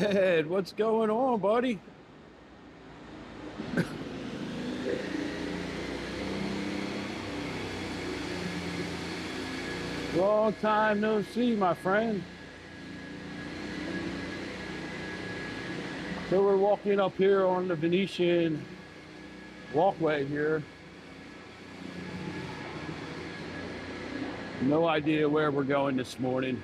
Ed, what's going on, buddy? Long time no see, my friend. So we're walking up here on the Venetian walkway here. No idea where we're going this morning.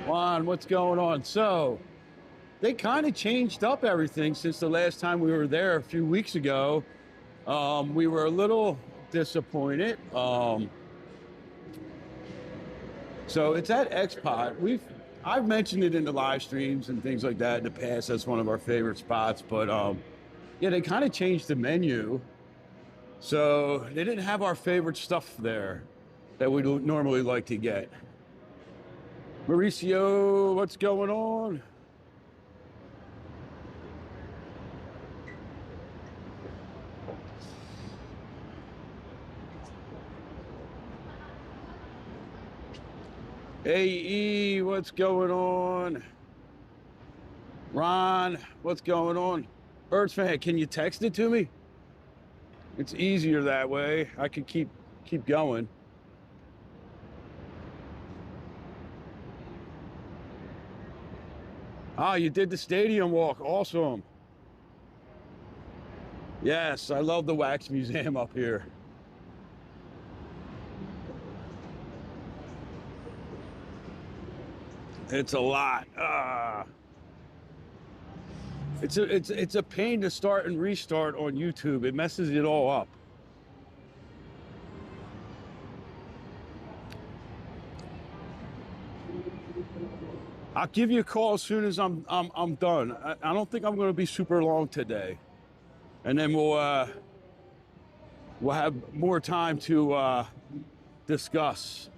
Juan, what's going on? So they kind of changed up everything since the last time we were there a few weeks ago. We were a little disappointed. So it's at Xpot. I've mentioned it in the live streams and things like that in the past. That's one of our favorite spots. But yeah, they kind of changed the menu. So they didn't have our favorite stuff there that we normally like to get. Mauricio, what's going on? AE, what's going on? Ron, what's going on? Birds fan, can you text it to me? It's easier that way. I can keep going. Ah, you did the stadium walk. Awesome. Yes, I love the wax museum up here. It's a lot. It's a pain to start and restart on YouTube. It messes it all up. I'll give you a call as soon as I'm done. I don't think I'm going to be super long today, and then we'll have more time to discuss.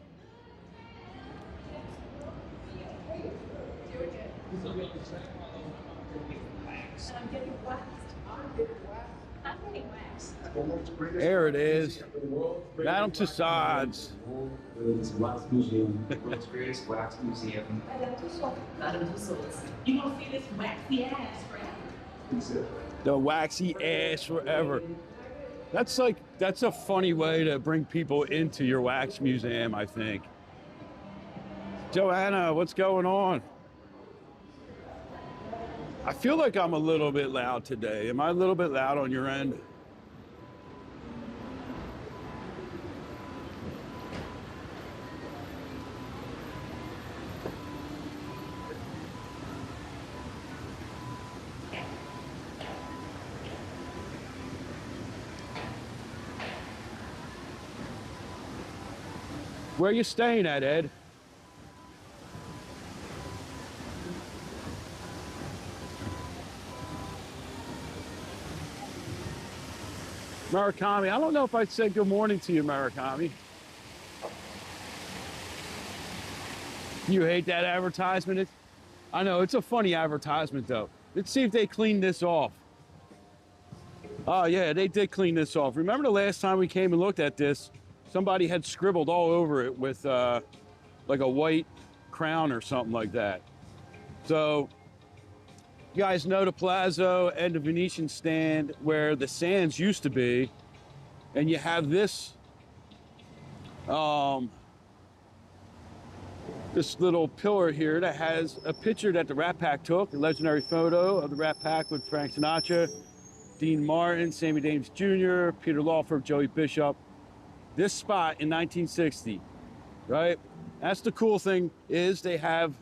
There it is. Madame Tussauds. Wax Museum, the world's greatest wax museum. Madame Tussauds. You gonna see this waxy ass forever? The waxy ass forever. That's a funny way to bring people into your wax museum, I think. Joanna, what's going on? I feel like I'm a little bit loud today. Am I a little bit loud on your end? Where are you staying at, Ed? Murakami. I don't know if I said good morning to you, Murakami. You hate that advertisement? I know, it's a funny advertisement, though. Let's see if they clean this off. Oh, yeah, they did clean this off. Remember the last time we came and looked at this? Somebody had scribbled all over it with like a white crown or something like that. So you guys know the Palazzo and the Venetian stand where the sands used to be, and you have this this little pillar here that has a picture that the Rat Pack took, a legendary photo of the Rat Pack with Frank Sinatra, Dean Martin, Sammy Davis Jr., Peter Lawford, Joey Bishop. This spot in 1960, right? That's the cool thing, is they have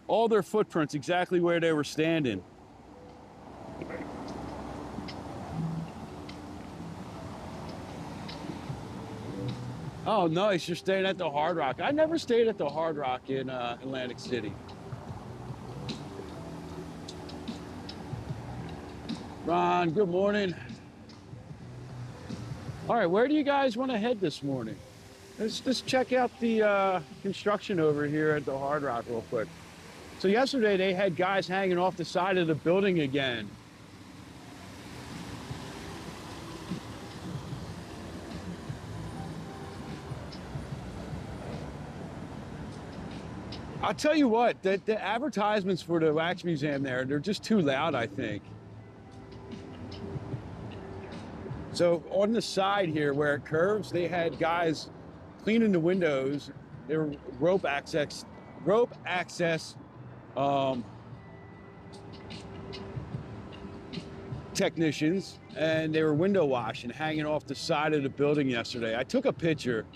all their footprints exactly where they were standing. Oh, nice, you're staying at the Hard Rock. I never stayed at the Hard Rock in Atlantic City. Ron, good morning. All right, where do you guys want to head this morning? Let's check out the construction over here at the Hard Rock real quick. So yesterday they had guys hanging off the side of the building again. I'll tell you what, the advertisements for the Wax Museum there, they're just too loud, I think. So on the side here where it curves, they had guys cleaning the windows. They were rope access technicians, and they were window washing, hanging off the side of the building yesterday. I took a picture.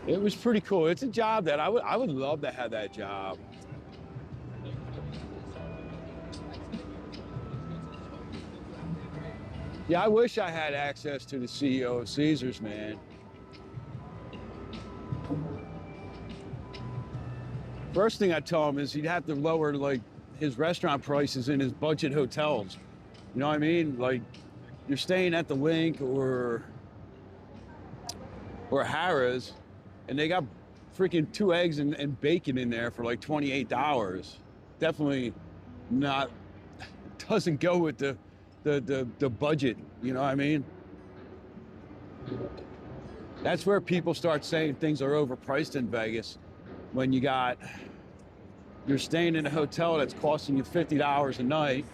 It was pretty cool. It's a job that I would love to have that job. Yeah, I wish I had access to the CEO of Caesars, man. First thing I tell him is he'd have to lower like his restaurant prices in his budget hotels. You know what I mean? Like you're staying at the LINQ or Harrah's, and they got freaking 2 eggs and bacon in there for like $28. Definitely not, doesn't go with the budget, you know what I mean? That's where people start saying things are overpriced in Vegas. When you're staying in a hotel that's costing you $50 a night,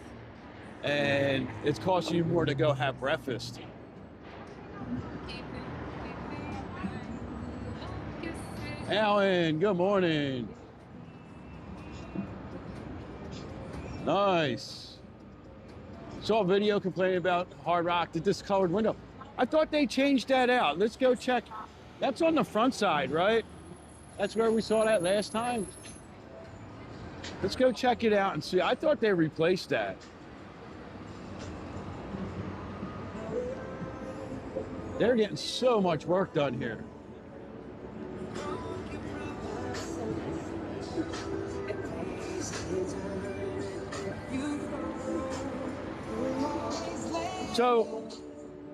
and it's costing you more to go have breakfast. Alan, good morning. Nice. Saw a video complaining about Hard Rock, the discolored window. I thought they changed that out. Let's go check. That's on the front side, right? That's where we saw that last time. Let's go check it out and see. I thought they replaced that. They're getting so much work done here. So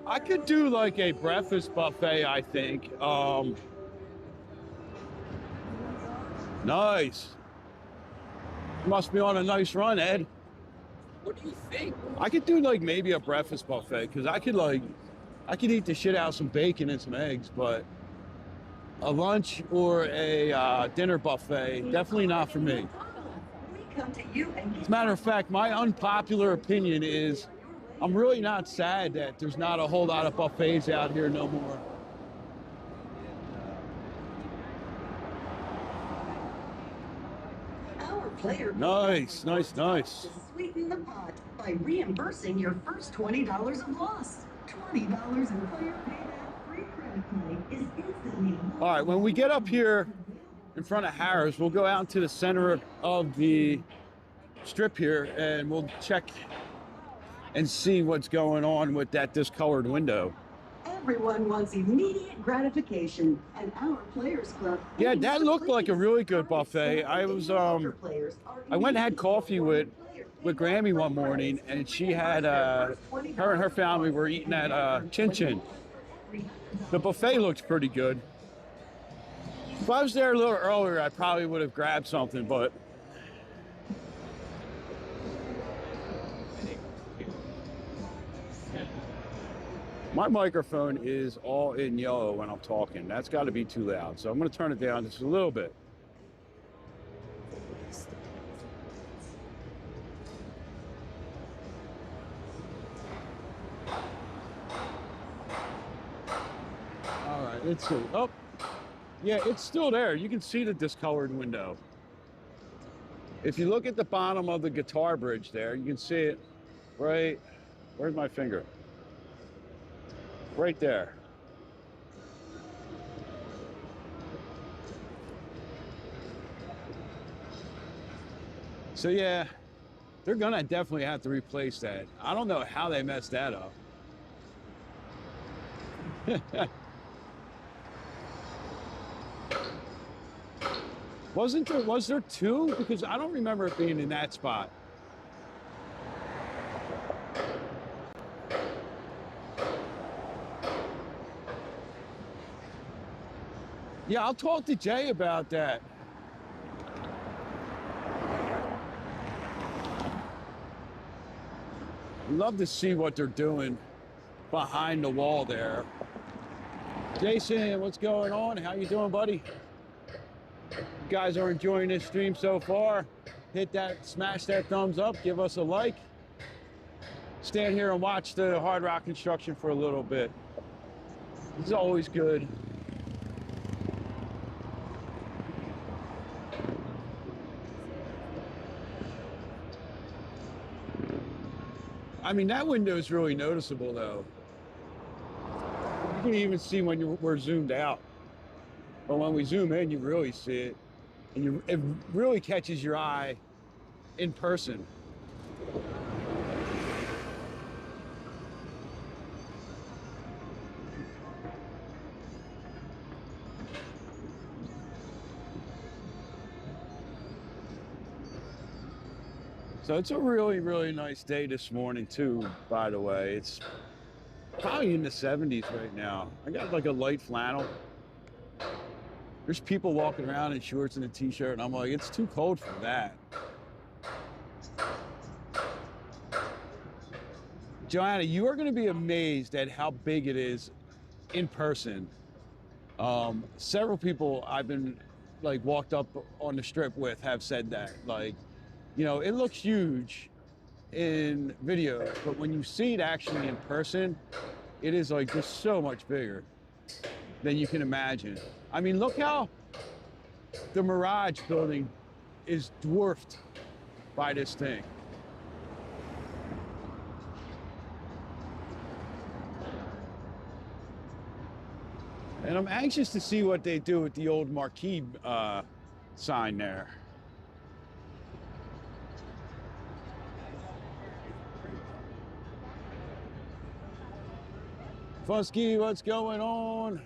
I could do like a breakfast buffet, I think. Nice. Must be on a nice run, Ed. What do you think? I could do like maybe a breakfast buffet, because I could eat the shit out of some bacon and some eggs, but a lunch or a dinner buffet, definitely not for me. As a matter of fact, my unpopular opinion is I'm really not sad that there's not a whole lot of buffets out here no more. Nice, nice, nice. Sweeten the pot by reimbursing your first $20 of loss. $20 in player payback free credit play is instantly. All right, when we get up here in front of Harrah's, we'll go out into the center of the strip here and we'll check and see what's going on with that discolored window. Everyone wants immediate gratification, and our Players Club. Yeah, that looked like a really good buffet. I went and had coffee with Grammy one morning, and she had her and her family were eating at Chin Chin. The buffet looked pretty good. If I was there a little earlier, I probably would have grabbed something, but my microphone is all in yellow when I'm talking. That's got to be too loud. So I'm going to turn it down just a little bit. All right, let's see. Oh, yeah, it's still there. You can see the discolored window. If you look at the bottom of the guitar bridge there, you can see it right, where's my finger? Right there. So yeah, they're gonna definitely have to replace that. I don't know how they messed that up. Was there two? Because I don't remember it being in that spot. Yeah, I'll talk to Jay about that. Love to see what they're doing behind the wall there. Jason, what's going on? How you doing, buddy? You guys are enjoying this stream so far? Hit that, smash that thumbs up, give us a like. Stand here and watch the Hard Rock construction for a little bit. This is always good. I mean, that window is really noticeable, though. You can even see when we're zoomed out. But when we zoom in, you really see it. And it really catches your eye in person. So it's a really, really nice day this morning too, by the way. It's probably in the 70s right now. I got like a light flannel. There's people walking around in shorts and a t-shirt, and I'm like, it's too cold for that. Joanna, you are gonna be amazed at how big it is in person. Several people I've been like walked up on the strip with have said that. Like, you know, it looks huge in video, but when you see it actually in person, it is like just so much bigger than you can imagine. I mean, look how the Mirage building is dwarfed by this thing. And I'm anxious to see what they do with the old marquee sign there. Fusky, what's going on?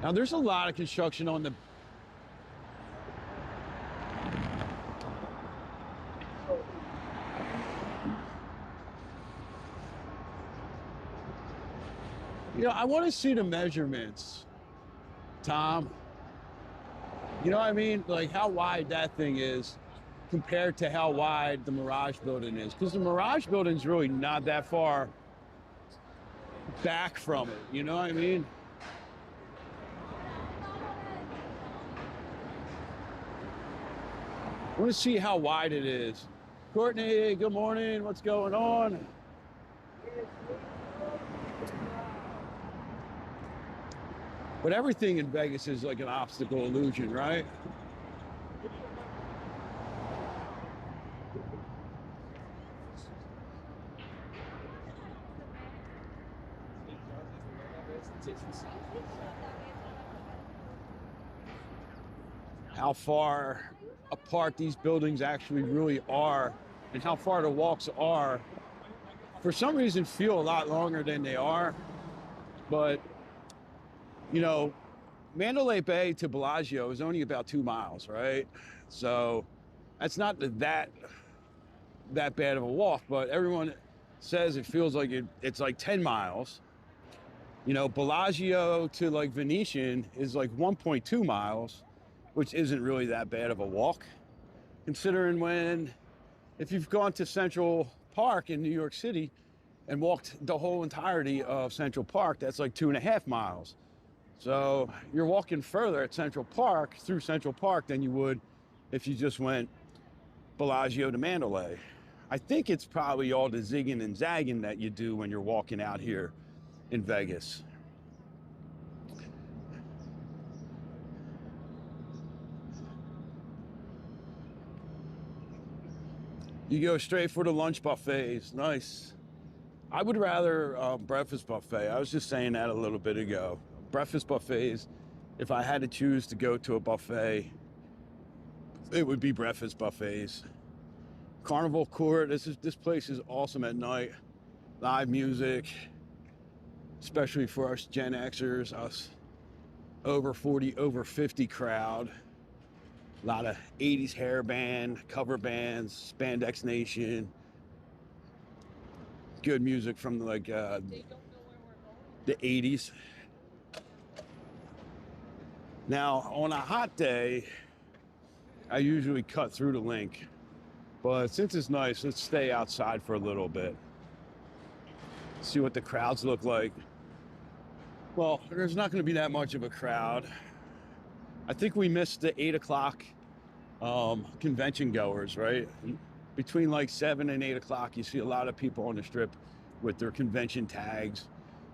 Now there's a lot of construction on the You know, I want to see the measurements, Tom. You know what I mean? Like how wide that thing is compared to how wide the Mirage building is. Because the Mirage building's really not that far back from it. You know what I mean? I want to see how wide it is. Courtney, good morning. What's going on? But everything in Vegas is like an optical illusion, right? How far apart these buildings actually really are and how far the walks are, for some reason, feel a lot longer than they are. But you know, Mandalay Bay to Bellagio is only about 2 miles, right? So that's not that bad of a walk, but everyone says it feels like it's like 10 miles. You know, Bellagio to like Venetian is like 1.2 miles, which isn't really that bad of a walk, considering if you've gone to Central Park in New York City and walked the whole entirety of Central Park, that's like 2.5 miles. So you're walking further at Central Park, through Central Park, than you would if you just went Bellagio to Mandalay. I think it's probably all the zigging and zagging that you do when you're walking out here in Vegas. You go straight for the lunch buffets. Nice. I would rather breakfast buffet. I was just saying that a little bit ago. Breakfast buffets, if I had to choose to go to a buffet, it would be breakfast buffets. Carnival Court, this place is awesome at night. Live music, especially for us Gen Xers, us over 40, over 50 crowd. A lot of 80s hair band, cover bands, Spandex Nation. good music from like the 80s. Now, on a hot day, I usually cut through the LINQ. But since it's nice, let's stay outside for a little bit. See what the crowds look like. Well, there's not going to be that much of a crowd. I think we missed the 8 o'clock convention goers, right? Between like 7 and 8 o'clock, you see a lot of people on the strip with their convention tags,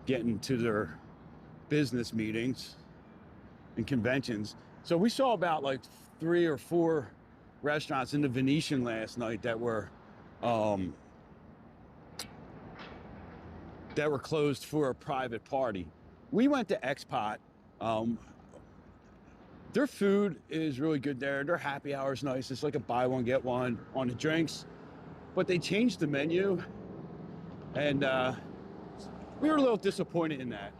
getting to their business meetings and conventions. So we saw about like 3 or 4 restaurants in the Venetian last night that were closed for a private party. We went to Xpot. Their food is really good there. Their happy hour is nice. It's like a buy one, get one on the drinks. But they changed the menu, and we were a little disappointed in that.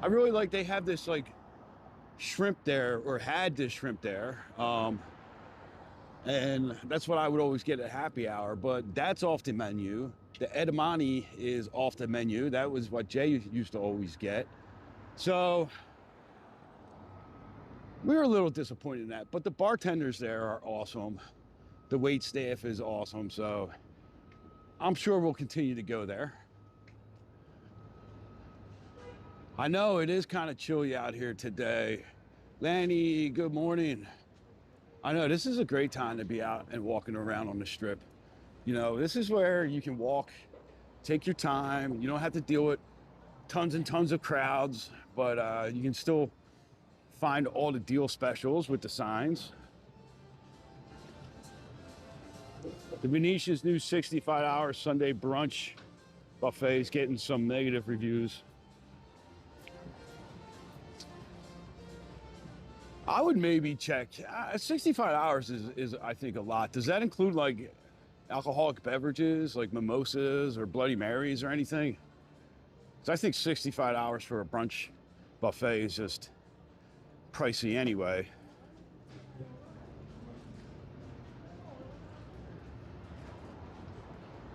I really like they have this like shrimp there, or had this shrimp there. And that's what I would always get at happy hour, but that's off the menu. The edamame is off the menu. That was what Jay used to always get. So we were a little disappointed in that, but the bartenders there are awesome. The wait staff is awesome. So I'm sure we'll continue to go there. I know it is kind of chilly out here today. Lanny, good morning. I know this is a great time to be out and walking around on the strip. You know, this is where you can walk, take your time. You don't have to deal with tons and tons of crowds, but you can still find all the deal specials with the signs. The Venetian's new 65-hour Sunday brunch buffet is getting some negative reviews. I would maybe check. 65 hours is, I think, a lot. Does that include like alcoholic beverages, like mimosas or Bloody Marys or anything? So I think 65 hours for a brunch buffet is just pricey anyway.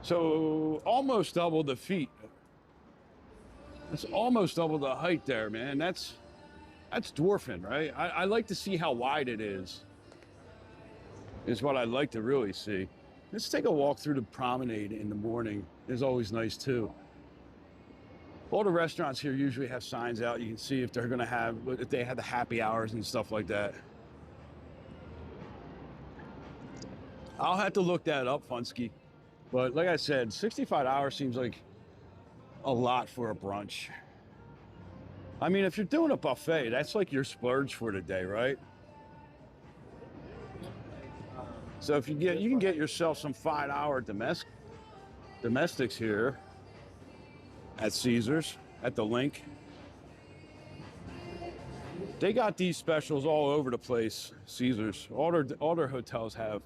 So almost double the feet. That's almost double the height there, man. That's dwarfing, right? I like to see how wide it is what I'd like to really see. Let's take a walk through the promenade in the morning. It's always nice too. All the restaurants here usually have signs out. You can see if they're gonna have, if they have the happy hours and stuff like that. I'll have to look that up, Funsky. But like I said, 65 hours seems like a lot for a brunch. I mean, if you're doing a buffet, that's like your splurge for the day, right? So if you can get yourself some 5-hour domestics here at Caesars, at the LINQ. They got these specials all over the place, Caesars. All their hotels have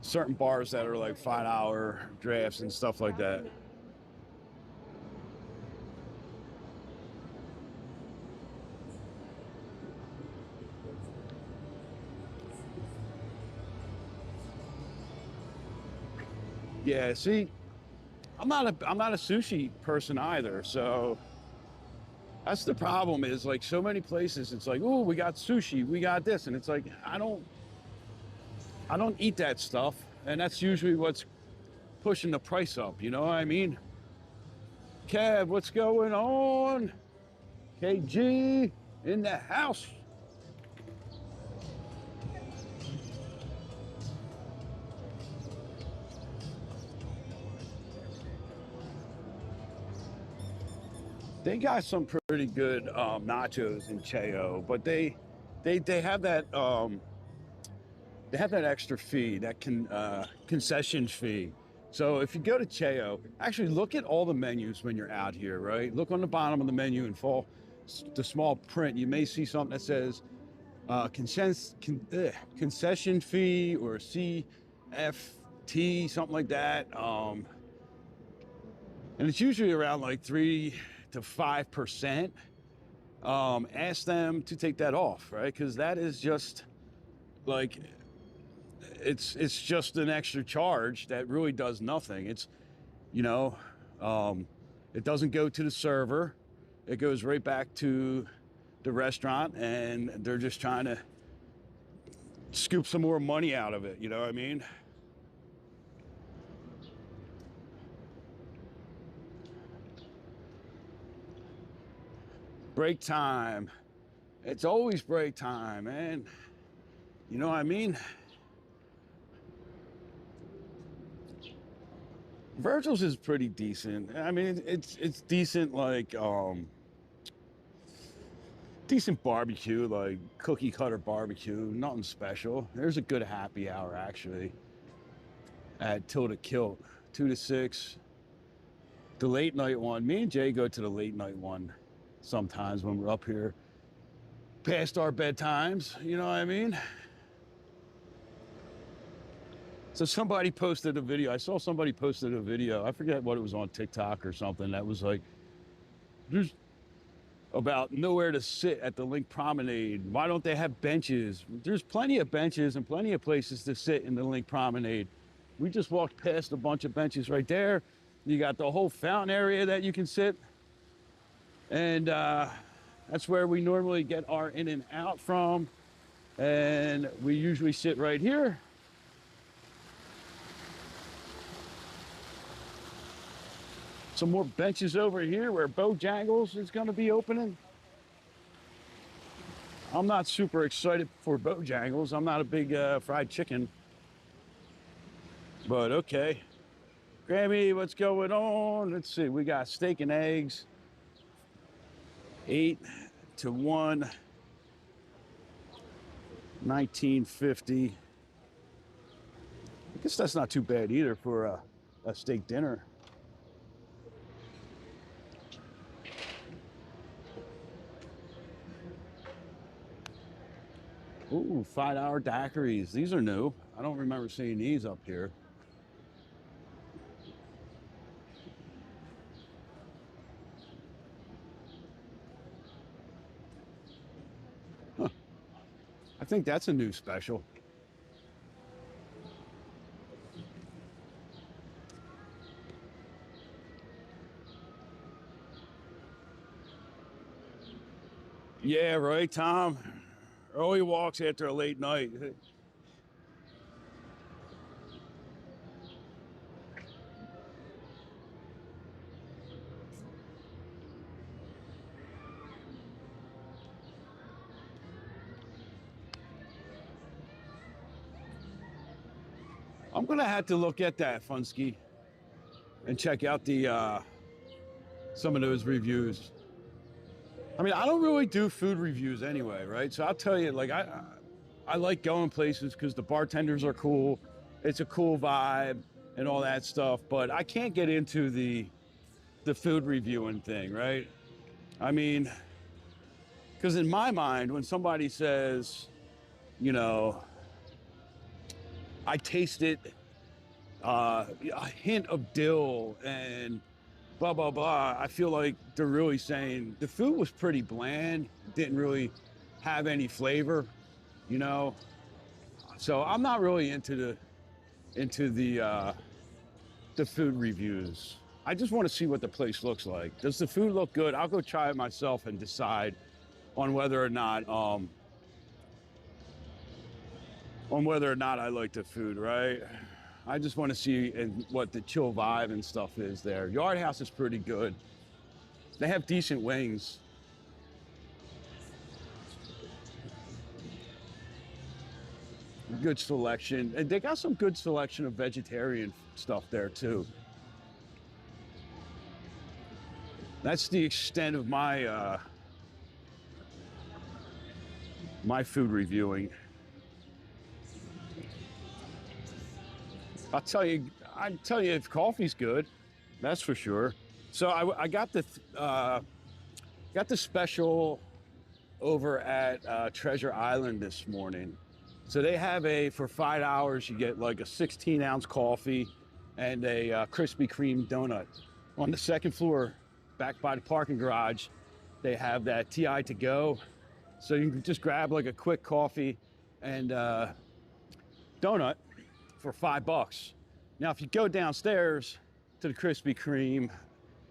certain bars that are like 5-hour drafts and stuff like that. Yeah, see, I'm not a sushi person either, so that's the problem. Is like so many places, it's like, oh, we got sushi, we got this, and it's like I don't eat that stuff, and that's usually what's pushing the price up. You know what I mean? Kev, what's going on? KG in the house. They got some pretty good nachos in Cheo, but they have that extra fee, that concession fee. So if you go to Cheo, actually look at all the menus when you're out here, right? Look on the bottom of the menu and follow the small print. You may see something that says concession fee or CFT, something like that. And it's usually around like 3 to 5%. Ask them to take that off, right? Because that is just like, it's just an extra charge that really does nothing. You know, it doesn't go to the server. It goes right back to the restaurant, and they're just trying to scoop some more money out of it. You know what I mean? Break time. It's always break time, man. You know what I mean? Virgil's is pretty decent. I mean, it's decent, like decent barbecue, like cookie cutter barbecue, nothing special. There's a good happy hour actually at Tilda Kilt, 2 to 6. The late night one, me and Jay go to the late night one sometimes when we're up here past our bedtimes, you know what I mean? So somebody posted a video. I saw somebody posted a video. I forget what it was on TikTok or something. That was like, there's about nowhere to sit at the LINQ Promenade. Why don't they have benches? There's plenty of benches and plenty of places to sit in the LINQ Promenade. We just walked past a bunch of benches right there. You got the whole fountain area that you can sit. And that's where we normally get our in and out from. And we usually sit right here. Some more benches over here where Bojangles is going to be opening. I'm not super excited for Bojangles. I'm not a big fried chicken. But okay. Grammy, what's going on? Let's see. We got steak and eggs. 8 to 1. 1950. I guess that's not too bad either for a steak dinner. Ooh, 5-hour daiquiris. These are new. I don't remember seeing these up here. Huh. I think that's a new special. Yeah, right, Tom. Early walks after a late night. I'm gonna have to look at that, Funsky, and check out the some of those reviews. I mean, I don't really do food reviews anyway, right? So I'll tell you, like, I like going places because the bartenders are cool. It's a cool vibe and all that stuff. But I can't get into the food reviewing thing, right? I mean, because in my mind, when somebody says, you know, I tasted a hint of dill and blah, blah, blah, I feel like they're really saying the food was pretty bland, didn't really have any flavor, you know? So I'm not really into the food reviews. I just want to see what the place looks like. Does the food look good? I'll go try it myself and decide on whether or not I like the food, right? I just want to see what the chill vibe and stuff is there. Yard House is pretty good. They have decent wings. Good selection. And they got some good selection of vegetarian stuff there too. That's the extent of my my food reviewing. I'll tell you if coffee's good, that's for sure. So I got the special over at Treasure Island this morning. So they have for $5 you get like a 16-ounce coffee and a Krispy Kreme donut. On the second floor, back by the parking garage, they have that TI to go. So you can just grab like a quick coffee and donut for $5. Now, if you go downstairs, to the Krispy Kreme,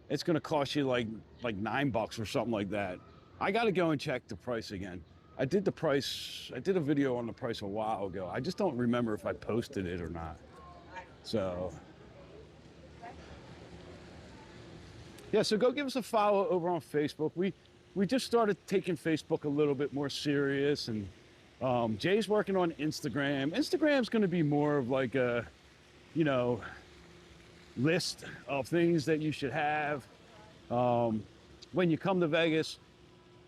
it's gonna cost you like $9 or something like that. I gotta go and check the price again. I did a video on the price a while ago. I just don't remember if I posted it or not. So, yeah, so go give us a follow over on Facebook. We just started taking Facebook a little bit more serious, and Jay's working on Instagram. Instagram's gonna be more of like a, you know, list of things that you should have when you come to Vegas.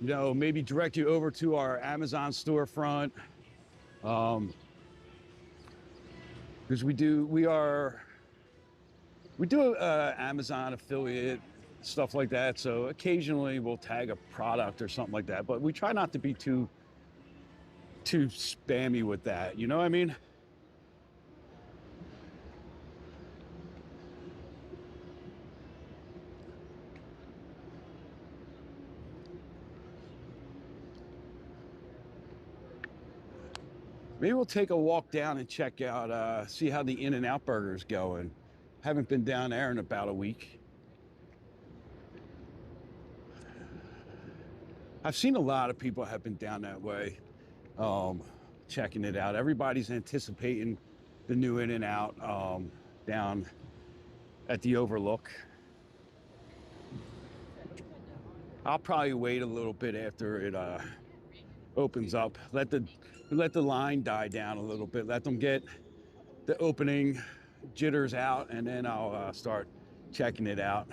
You know, maybe direct you over to our Amazon storefront, because we do Amazon affiliate stuff like that. So occasionally we'll tag a product or something like that, but we try not to be too spammy with that. You know what I mean? Maybe we'll take a walk down and check out, see how the In-N-Out Burger's going. Haven't been down there in about a week. I've seen a lot of people have been down that way, checking it out. Everybody's anticipating the new In-N-Out down at the Overlook. I'll probably wait a little bit after it opens up. Let the line die down a little bit. Let them get the opening jitters out, and then I'll start checking it out.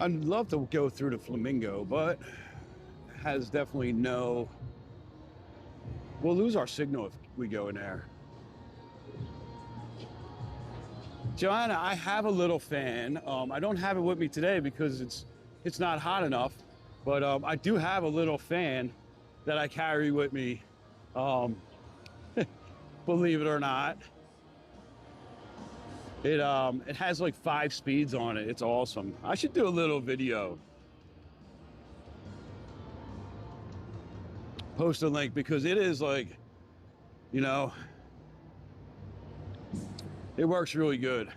I'd love to go through the Flamingo, but has definitely no. We'll lose our signal if we go in there. Joanna, I have a little fan. I don't have it with me today because it's not hot enough, but I do have a little fan that I carry with me. Believe it or not, it has like 5 speeds on it. It's awesome. I should do a little video. Post a link, because it is like, you know, it works really good.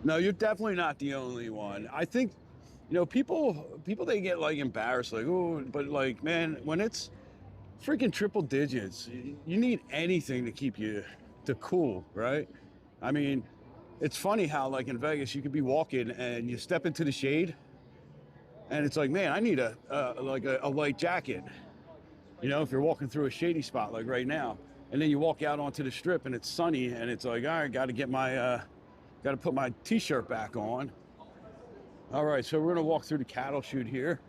No, you're definitely not the only one. I think, you know, people they get like embarrassed, like, oh, but like, man, when it's freaking triple digits, you need anything to keep you to cool, right? I mean, it's funny how like in Vegas you could be walking and you step into the shade and it's like, man, I need a light jacket. You know, if you're walking through a shady spot like right now, and then you walk out onto the strip and it's sunny and it's like, all right, got to put my t-shirt back on. All right, so we're gonna walk through the cattle chute here.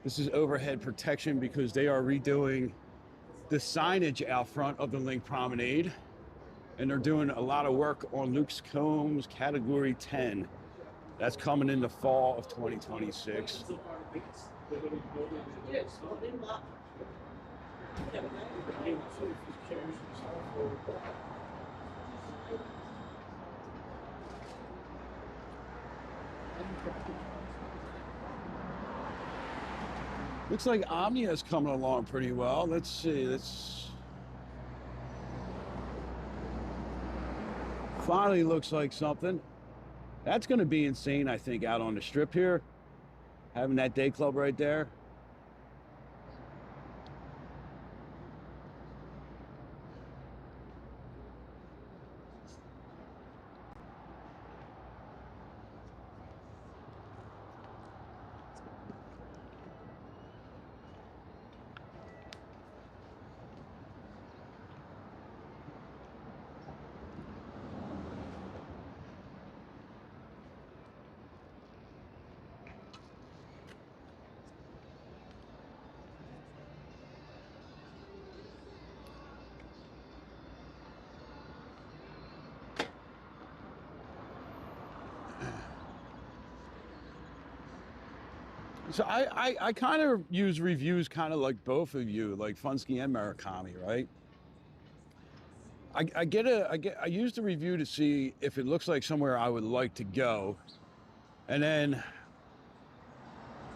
This is overhead protection because they are redoing the signage out front of the LINQ Promenade, and they're doing a lot of work on Luke's Combs Category 10. That's coming in the fall of 2026. Looks like Omnia's coming along pretty well. Let's see. Finally looks like something. That's going to be insane, I think, out on the strip here. Having that day club right there. So I kind of use reviews kind of like both of you, like Funsky and Murakami, right? I use the review to see if it looks like somewhere I would like to go, and then,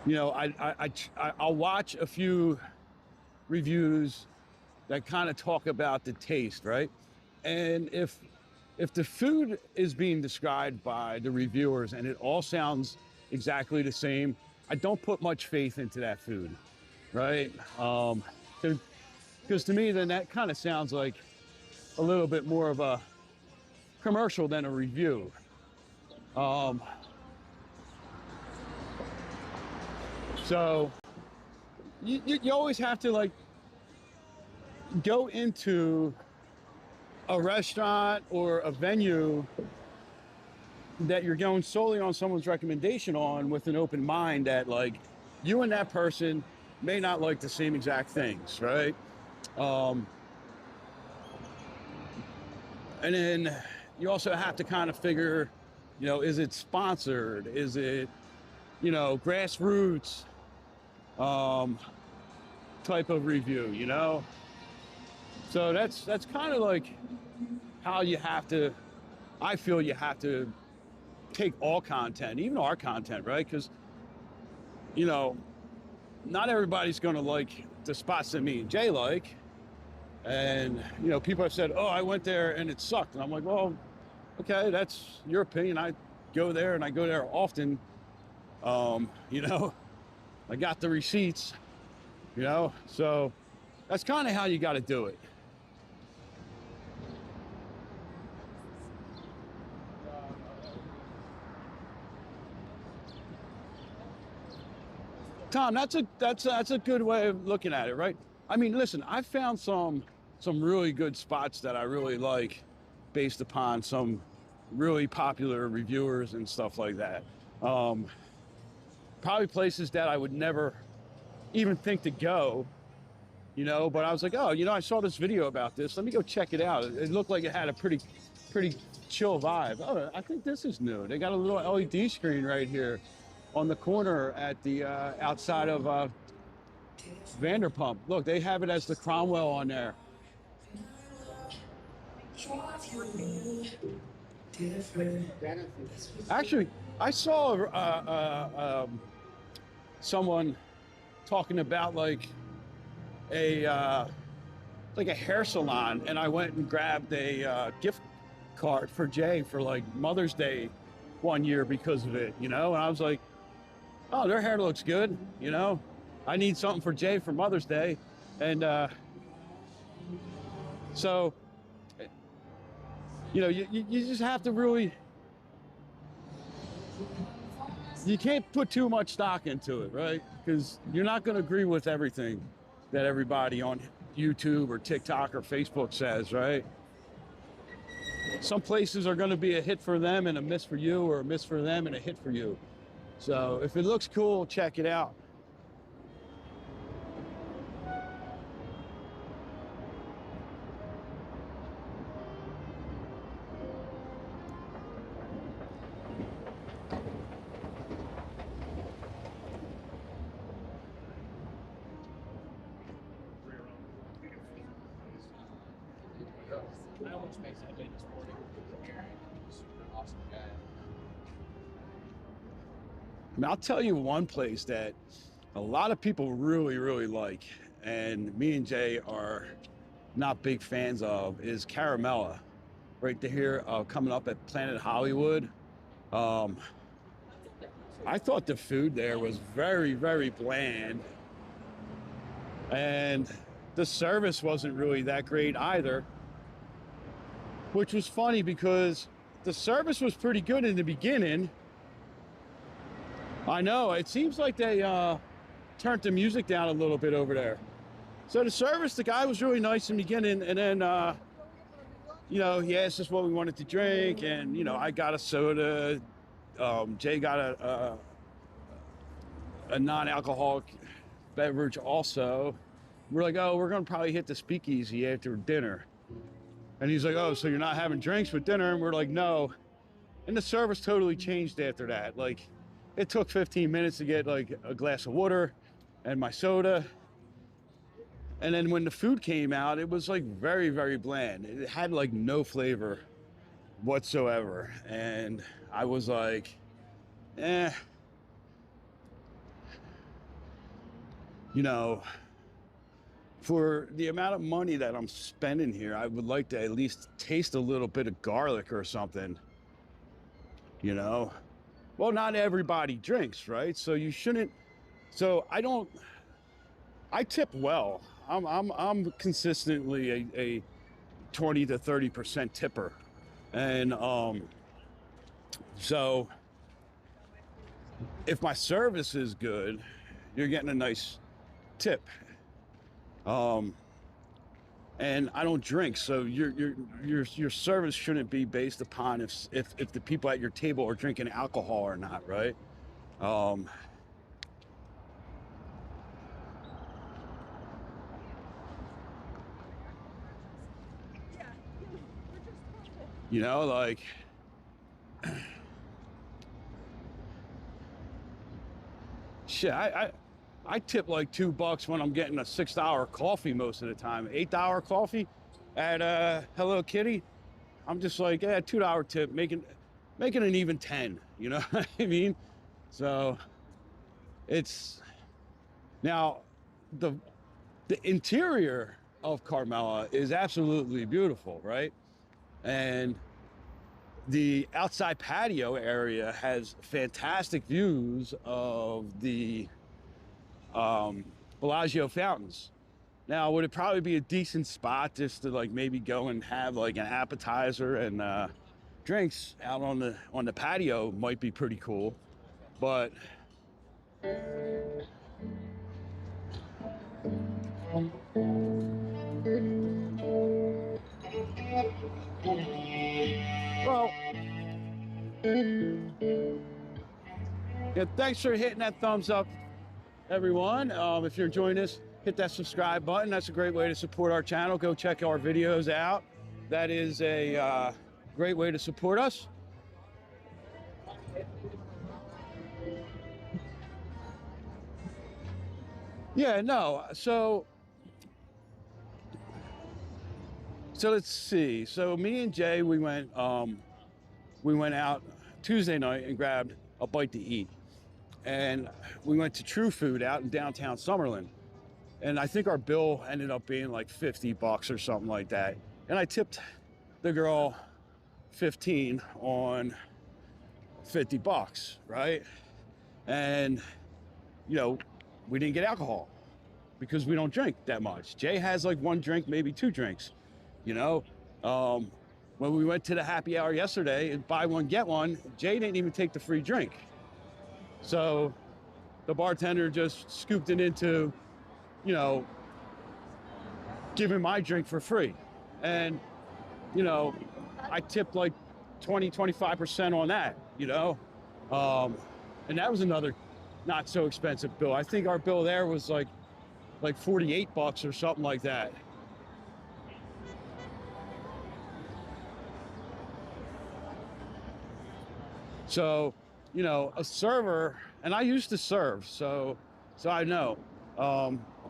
you know, I'll watch a few reviews that kind of talk about the taste, right? And if the food is being described by the reviewers and it all sounds exactly the same, I don't put much faith into that food, right? Because to me, then that kind of sounds like a little bit more of a commercial than a review. So you always have to like go into a restaurant or a venue that you're going solely on someone's recommendation on with an open mind that like you and that person may not like the same exact things, right? And then you also have to kind of figure, you know, is it sponsored? Is it, you know, grassroots type of review, you know? So that's kind of like how you have to, I feel you have to take all content, even our content, right? Because, you know, not everybody's going to like the spots that me and Jay like. And, you know, people have said, oh, I went there and it sucked. And I'm like, well, okay, that's your opinion. I go there and I go there often. You know, I got the receipts, you know, so that's kind of how you got to do it. Tom, that's a good way of looking at it, right? I mean, listen, I found some really good spots that I really like based upon some really popular reviewers and stuff like that. Probably places that I would never even think to go, you know, but I was like, oh, you know, I saw this video about this. Let me go check it out. It looked like it had a pretty chill vibe. Oh, I think this is new. They got a little LED screen right here on the corner at the outside of Vanderpump. Look, they have it as the Cromwell on there. Actually, I saw someone talking about like a hair salon, and I went and grabbed a gift card for Jay for like Mother's Day one year because of it, you know. And I was like, oh, their hair looks good, you know. I need something for Jay for Mother's Day. And so, you know, you just have to really, you can't put too much stock into it, right? Because you're not going to agree with everything that everybody on YouTube or TikTok or Facebook says, right? Some places are going to be a hit for them and a miss for you, or a miss for them and a hit for you. So if it looks cool, check it out. I almost made that day this morning. Super awesome guy. I mean, I'll tell you one place that a lot of people really, really like, and me and Jay are not big fans of, is Caramella, right here, coming up at Planet Hollywood. I thought the food there was very, very bland, and the service wasn't really that great either, which was funny because the service was pretty good in the beginning. I know, it seems like they turned the music down a little bit over there. So the service, the guy was really nice in the beginning, and then, you know, he asked us what we wanted to drink, and, you know, I got a soda, Jay got a non-alcoholic beverage also. We're like, oh, we're gonna probably hit the speakeasy after dinner. And he's like, oh, so you're not having drinks with dinner? And we're like, no. And the service totally changed after that. Like, it took 15 minutes to get like a glass of water and my soda. And then when the food came out, it was like very, very bland. It had like no flavor whatsoever. And I was like, you know, for the amount of money that I'm spending here, I would like to at least taste a little bit of garlic or something, you know? Well, not everybody drinks, right? So you shouldn't, so I tip well. I'm consistently a 20 to 30% tipper. And so if my service is good, you're getting a nice tip. And I don't drink, so your service shouldn't be based upon if the people at your table are drinking alcohol or not, right? You know, like, shit, I tip like $2 when I'm getting a $6 coffee most of the time. $8 coffee at Hello Kitty. I'm just like, yeah, $2 tip, making an even 10. You know what I mean? So it's now the interior of Carmela is absolutely beautiful, right? And the outside patio area has fantastic views of the Bellagio fountains. Now, would it probably be a decent spot just to like maybe go and have like an appetizer and drinks out on the patio might be pretty cool, but well, yeah, thanks for hitting that thumbs up, everyone. If you're enjoying this, hit that subscribe button. That's a great way to support our channel. Go check our videos out. That is a great way to support us. Yeah, no, so let's see. So me and Jay, we went out Tuesday night and grabbed a bite to eat. And we went to True Food out in downtown Summerlin. And I think our bill ended up being like $50 or something like that. And I tipped the girl 15 on $50, right? And, you know, we didn't get alcohol because we don't drink that much. Jay has like one drink, maybe two drinks, you know? When we went to the happy hour yesterday and buy one, get one, Jay didn't even take the free drink. So the bartender just scooped it into, you know, giving my drink for free. And, you know, I tipped like 20, 25% on that, you know? And that was another not so expensive bill. I think our bill there was like $48 or something like that. So, you know, a server, and I used to serve, so I know,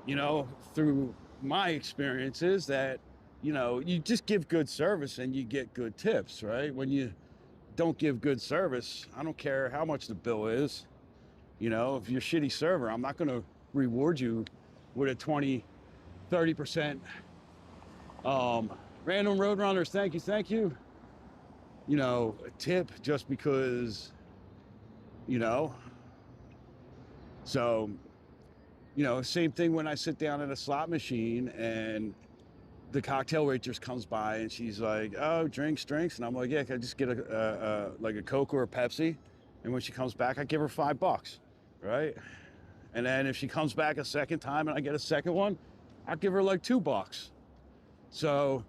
you know, through my experiences that, you know, you just give good service and you get good tips, right? When you don't give good service, I don't care how much the bill is. You know, if you're a shitty server, I'm not going to reward you with a 20, 30%. Random Roadrunners, thank you. You know, a tip just because, you know. So, you know, same thing when I sit down at a slot machine and the cocktail waitress comes by and she's like, oh, drinks. And I'm like, yeah, can I just get like a Coke or a Pepsi? And when she comes back, I give her $5, right? And then if she comes back a second time and I get a second one, I'll give her like $2. So,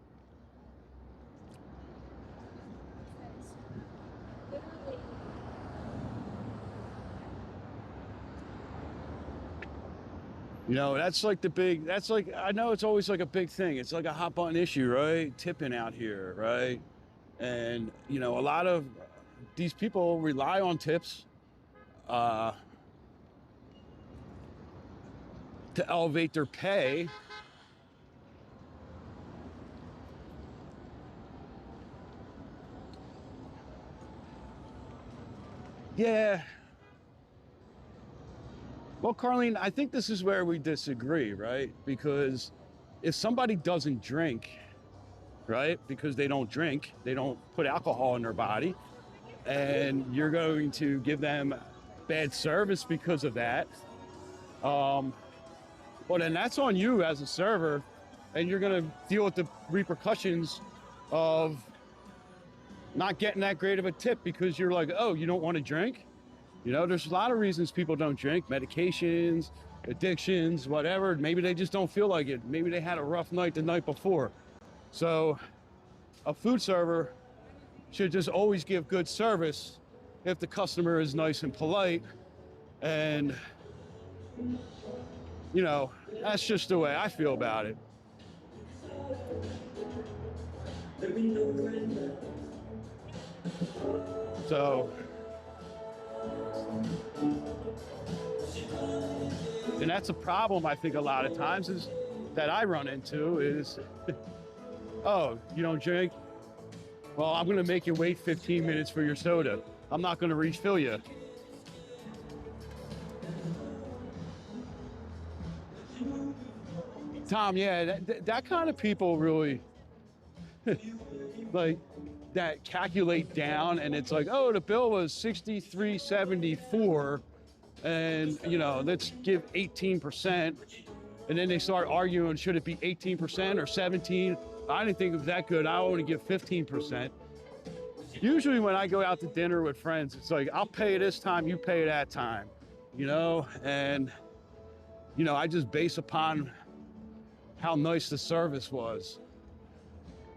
you know, that's like I know it's always like a big thing. It's like a hot button issue, right? Tipping out here, right? And, you know, a lot of these people rely on tips to elevate their pay. Yeah. Well, Carlene, I think this is where we disagree, right? Because if somebody doesn't drink, right, because they don't drink, they don't put alcohol in their body, and you're going to give them bad service because of that, well, then that's on you as a server, and you're going to deal with the repercussions of not getting that great of a tip because you're like, oh, you don't want to drink? You know, there's a lot of reasons people don't drink: medications, addictions, whatever. Maybe they just don't feel like it. Maybe they had a rough night the night before. So a food server should just always give good service if the customer is nice and polite. And, you know, that's just the way I feel about it. So, and that's a problem I think a lot of times is that I run into is, oh, you don't drink? Well, I'm gonna make you wait 15 minutes for your soda. I'm not gonna refill you. Tom, yeah, that kind of people really, like, that calculate down, and it's like, oh, the bill was $63.74, and, you know, let's give 18%. And then they start arguing, should it be 18% or 17? I didn't think it was that good. I only give 15%. Usually when I go out to dinner with friends, it's like, I'll pay this time, you pay that time, you know? And, you know, I just base upon how nice the service was.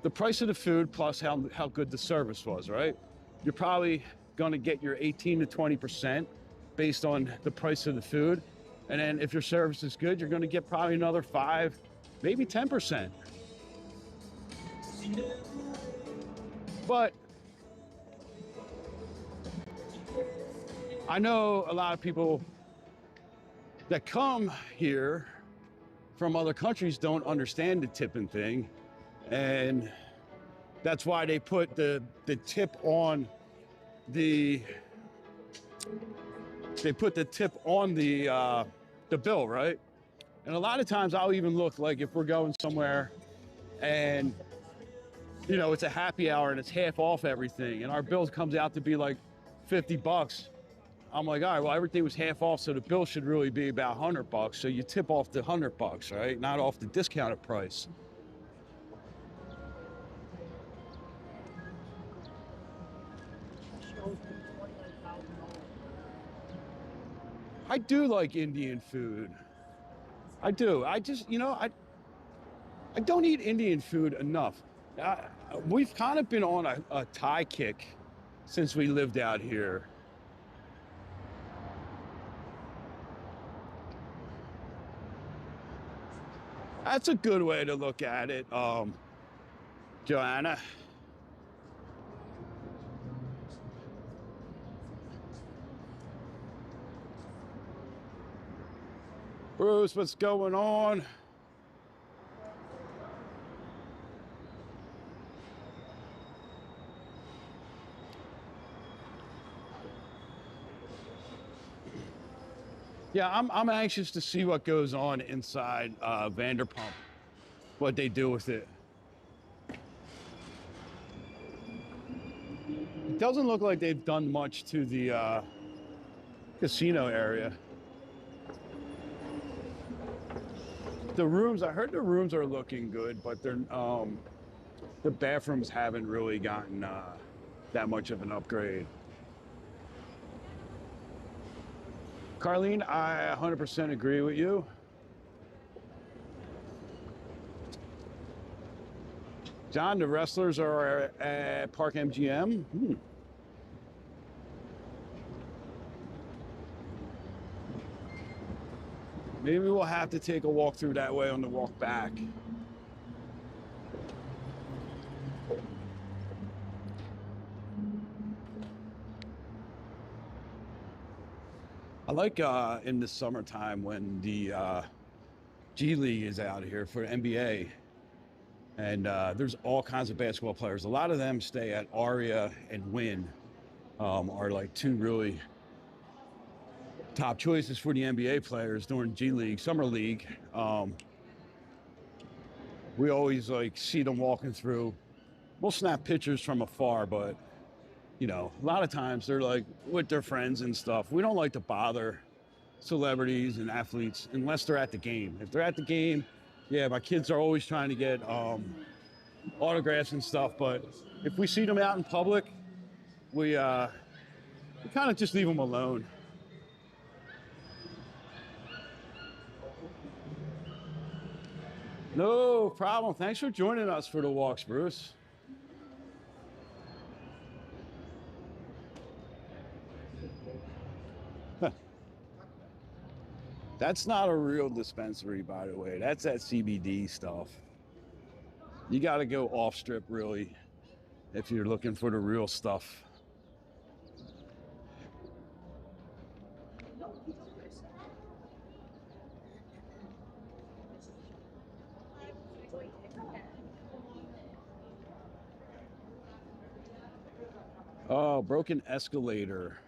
The price of the food plus how good the service was, right? You're probably gonna get your 18 to 20% based on the price of the food. And then if your service is good, you're gonna get probably another 5, maybe 10%. But I know a lot of people that come here from other countries don't understand the tipping thing. And that's why they put the tip on the bill, right? And a lot of times I'll even look, like if we're going somewhere and, you know, it's a happy hour and it's half off everything, and our bill comes out to be like $50. I'm like, all right, well, everything was half off, so the bill should really be about $100. So you tip off the $100, right? Not off the discounted price. I do like Indian food. I do. I just, you know, I don't eat Indian food enough. We've kind of been on a Thai kick since we lived out here. That's a good way to look at it, Joanna. Bruce, what's going on? Yeah, I'm anxious to see what goes on inside Vanderpump, what they do with it. It doesn't look like they've done much to the casino area. The rooms, I heard the rooms are looking good, but they're the bathrooms haven't really gotten that much of an upgrade. Carlene, I 100% agree with you. John, the wrestlers are at Park MGM. Maybe we'll have to take a walk through that way on the walk back. I like in the summertime when the G League is out here for NBA, and there's all kinds of basketball players. A lot of them stay at Aria and Wynn, are like two really top choices for the NBA players during G League, Summer League. We always like see them walking through. We'll snap pictures from afar, but you know, a lot of times they're like with their friends and stuff. We don't like to bother celebrities and athletes unless they're at the game. If they're at the game, yeah, my kids are always trying to get autographs and stuff. But if we see them out in public, we kind of just leave them alone. No problem. Thanks for joining us for the walks, Bruce. That's not a real dispensary, by the way. That's that CBD stuff. You got to go off strip, really, if you're looking for the real stuff. Oh, broken escalator.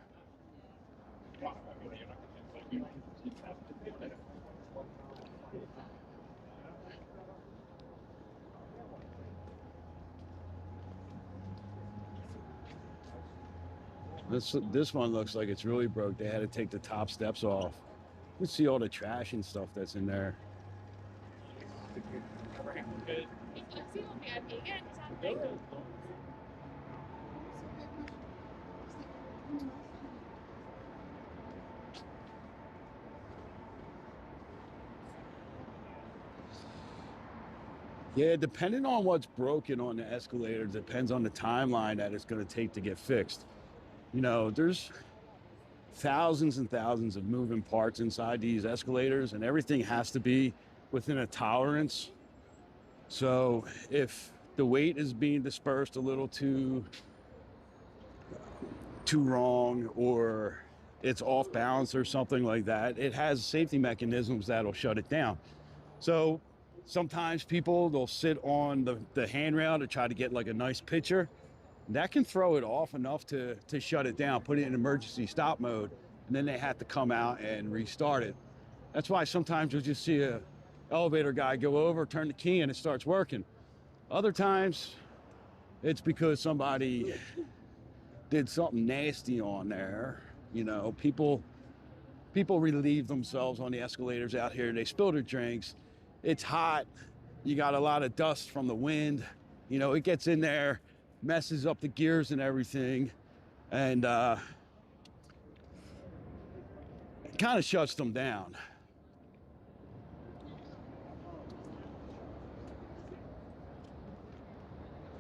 This one looks like it's really broke. They had to take the top steps off. You can see all the trash and stuff that's in there. Yeah, depending on what's broken on the escalator, depends on the timeline that it's going to take to get fixed. You know, there's thousands and thousands of moving parts inside these escalators, and everything has to be within a tolerance. So if the weight is being dispersed a little too wrong, or it's off balance or something like that, it has safety mechanisms that'll shut it down. So sometimes people, they'll sit on the handrail to try to get like a nice picture. That can throw it off enough to shut it down, put it in emergency stop mode, and then they have to come out and restart it. That's why sometimes you'll just see a elevator guy go over, turn the key, and it starts working. Other times, it's because somebody did something nasty on there. You know, people relieve themselves on the escalators out here. They spill their drinks. It's hot. You got a lot of dust from the wind. You know, it gets in there, messes up the gears and everything, and it kind of shuts them down.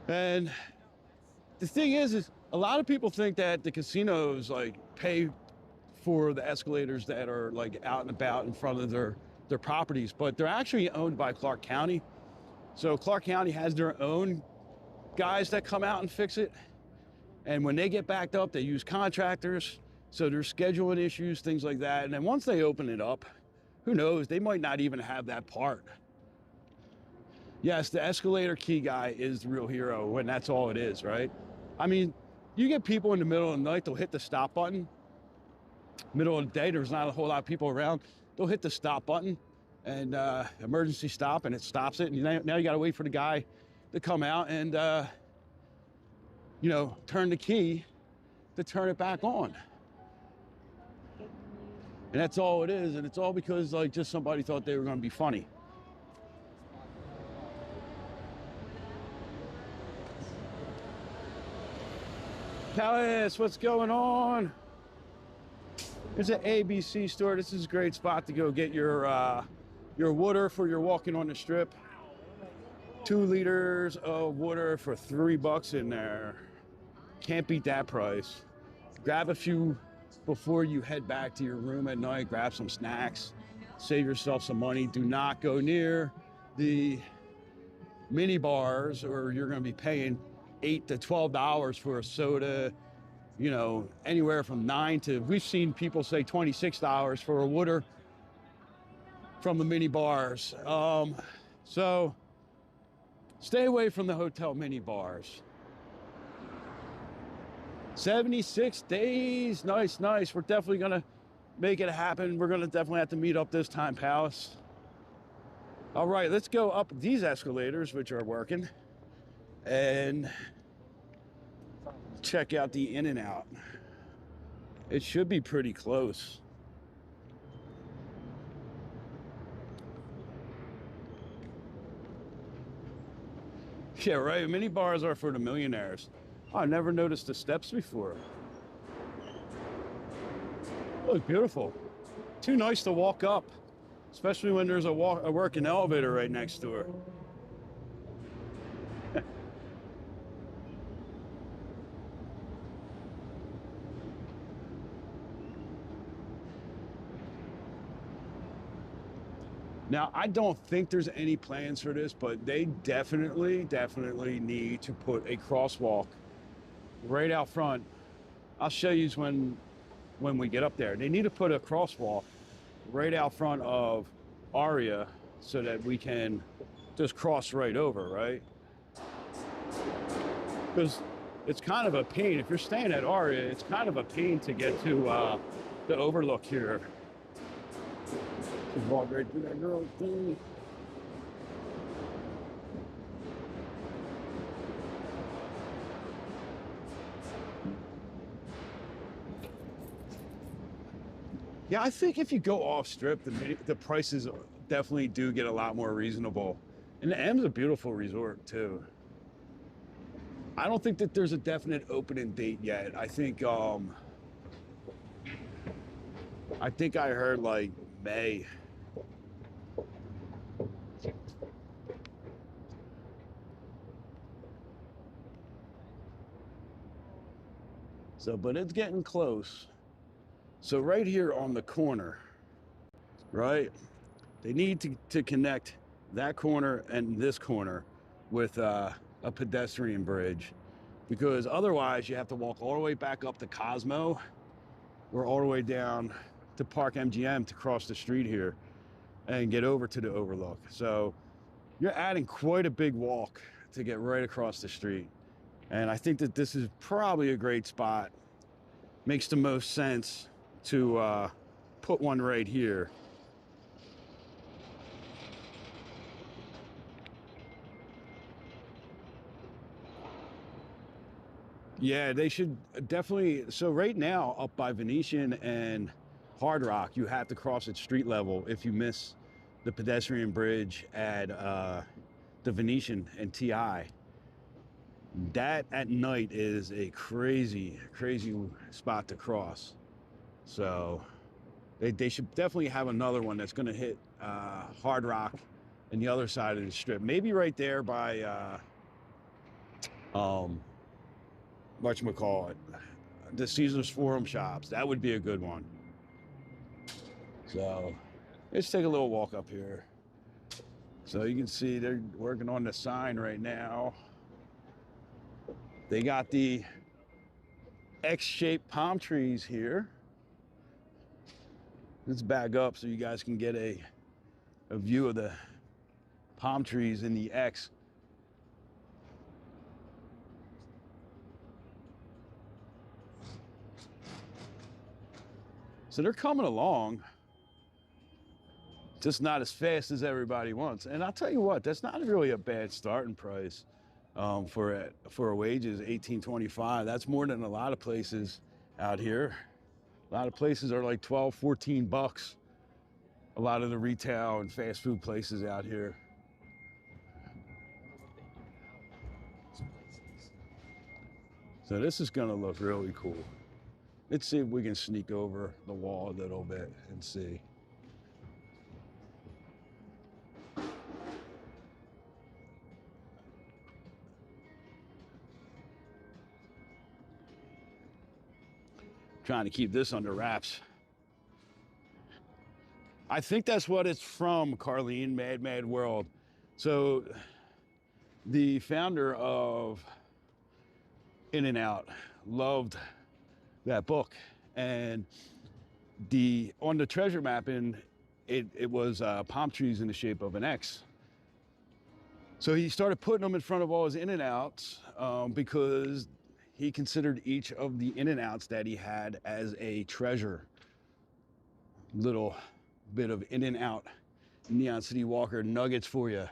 And the thing is a lot of people think that the casinos like pay for the escalators that are like out and about in front of their properties, but they're actually owned by Clark County. So Clark County has their own guys that come out and fix it. And when they get backed up, they use contractors. So there's scheduling issues, things like that. And then once they open it up, who knows, they might not even have that part. Yes, the escalator key guy is the real hero when that's all it is, right? I mean, you get people in the middle of the night, they'll hit the stop button. Middle of the day, there's not a whole lot of people around. They'll hit the stop button and emergency stop, and it stops it. And now you got to wait for the guy to come out and, you know, turn the key to turn it back on. And that's all it is. And it's all because like just somebody thought they were going to be funny. Callis, what's going on? There's an ABC store. This is a great spot to go get your water for your walking on the strip. 2 liters of water for $3 in there. Can't beat that price. Grab a few before you head back to your room at night. Grab some snacks. Save yourself some money. Do not go near the mini bars or you're going to be paying $8 to $12 for a soda you know, anywhere from $9 to, we've seen people say $26 for a water from the mini bars. So stay away from the hotel mini bars. 76 days, nice, nice. We're definitely gonna make it happen. We're gonna definitely have to meet up this time, Palace. All right, let's go up these escalators, which are working, and check out the in and out. It should be pretty close. Yeah, right, mini bars are for the millionaires. Oh, I never noticed the steps before. Look, beautiful. Too nice to walk up, especially when there's a working elevator right next door. Now, I don't think there's any plans for this, but they definitely need to put a crosswalk right out front. I'll show you when we get up there. They need to put a crosswalk right out front of Aria so that we can just cross right over, right? Because it's kind of a pain. If you're staying at Aria, it's kind of a pain to get to the overlook here. Just walk right through that girl thing. Yeah, I think if you go off strip, the prices definitely do get a lot more reasonable. And the M's a beautiful resort too. I don't think that there's a definite opening date yet. I think I heard like May. So, but it's getting close. So right here on the corner, right? They need to connect that corner and this corner with a pedestrian bridge, because otherwise you have to walk all the way back up to Cosmo or all the way down to Park MGM to cross the street here and get over to the overlook. So you're adding quite a big walk to get right across the street. And I think that this is probably a great spot. Makes the most sense to put one right here. Yeah, they should definitely. So right now, up by Venetian and Hard Rock, you have to cross at street level if you miss the pedestrian bridge at the Venetian and TI. That at night is a crazy spot to cross. So they should definitely have another one that's going to hit Hard Rock and the other side of the strip. Maybe right there by whatchamacallit, the Caesars Forum shops. That would be a good one. So let's take a little walk up here. So you can see they're working on the sign right now. They got the X-shaped palm trees here. Let's back up so you guys can get a view of the palm trees in the X. So they're coming along, just not as fast as everybody wants. And I'll tell you what, that's not really a bad starting price for wages, $18.25. That's more than a lot of places out here. A lot of places are like 12, 14 bucks. A lot of the retail and fast food places out here. So this is gonna look really cool. Let's see if we can sneak over the wall a little bit and see. Trying to keep this under wraps. I think that's what it's from, Carlene, Mad World. So the founder of In-N-Out loved that book. And on the treasure mapping, it was palm trees in the shape of an X. So he started putting them in front of all his in and outs because he considered each of the in and outs that he had as a treasure. Little bit of in and out Neon City Walker nuggets for you.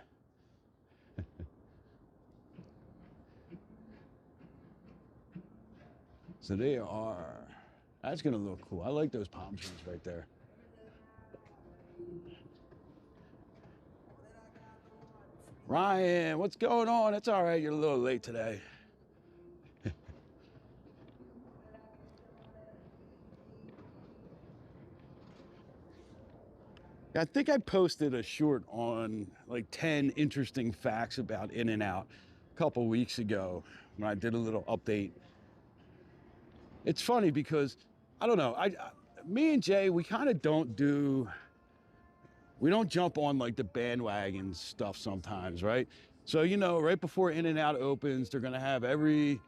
So they are, that's gonna look cool. I like those palm trees right there. Ryan, what's going on? It's all right, you're a little late today. I think I posted a short on like 10 interesting facts about In-N-Out a couple weeks ago when I did a little update. It's funny because, I don't know, me and Jay, we kind of we don't jump on like the bandwagon stuff sometimes, right? So, you know, right before In-N-Out opens, they're gonna have every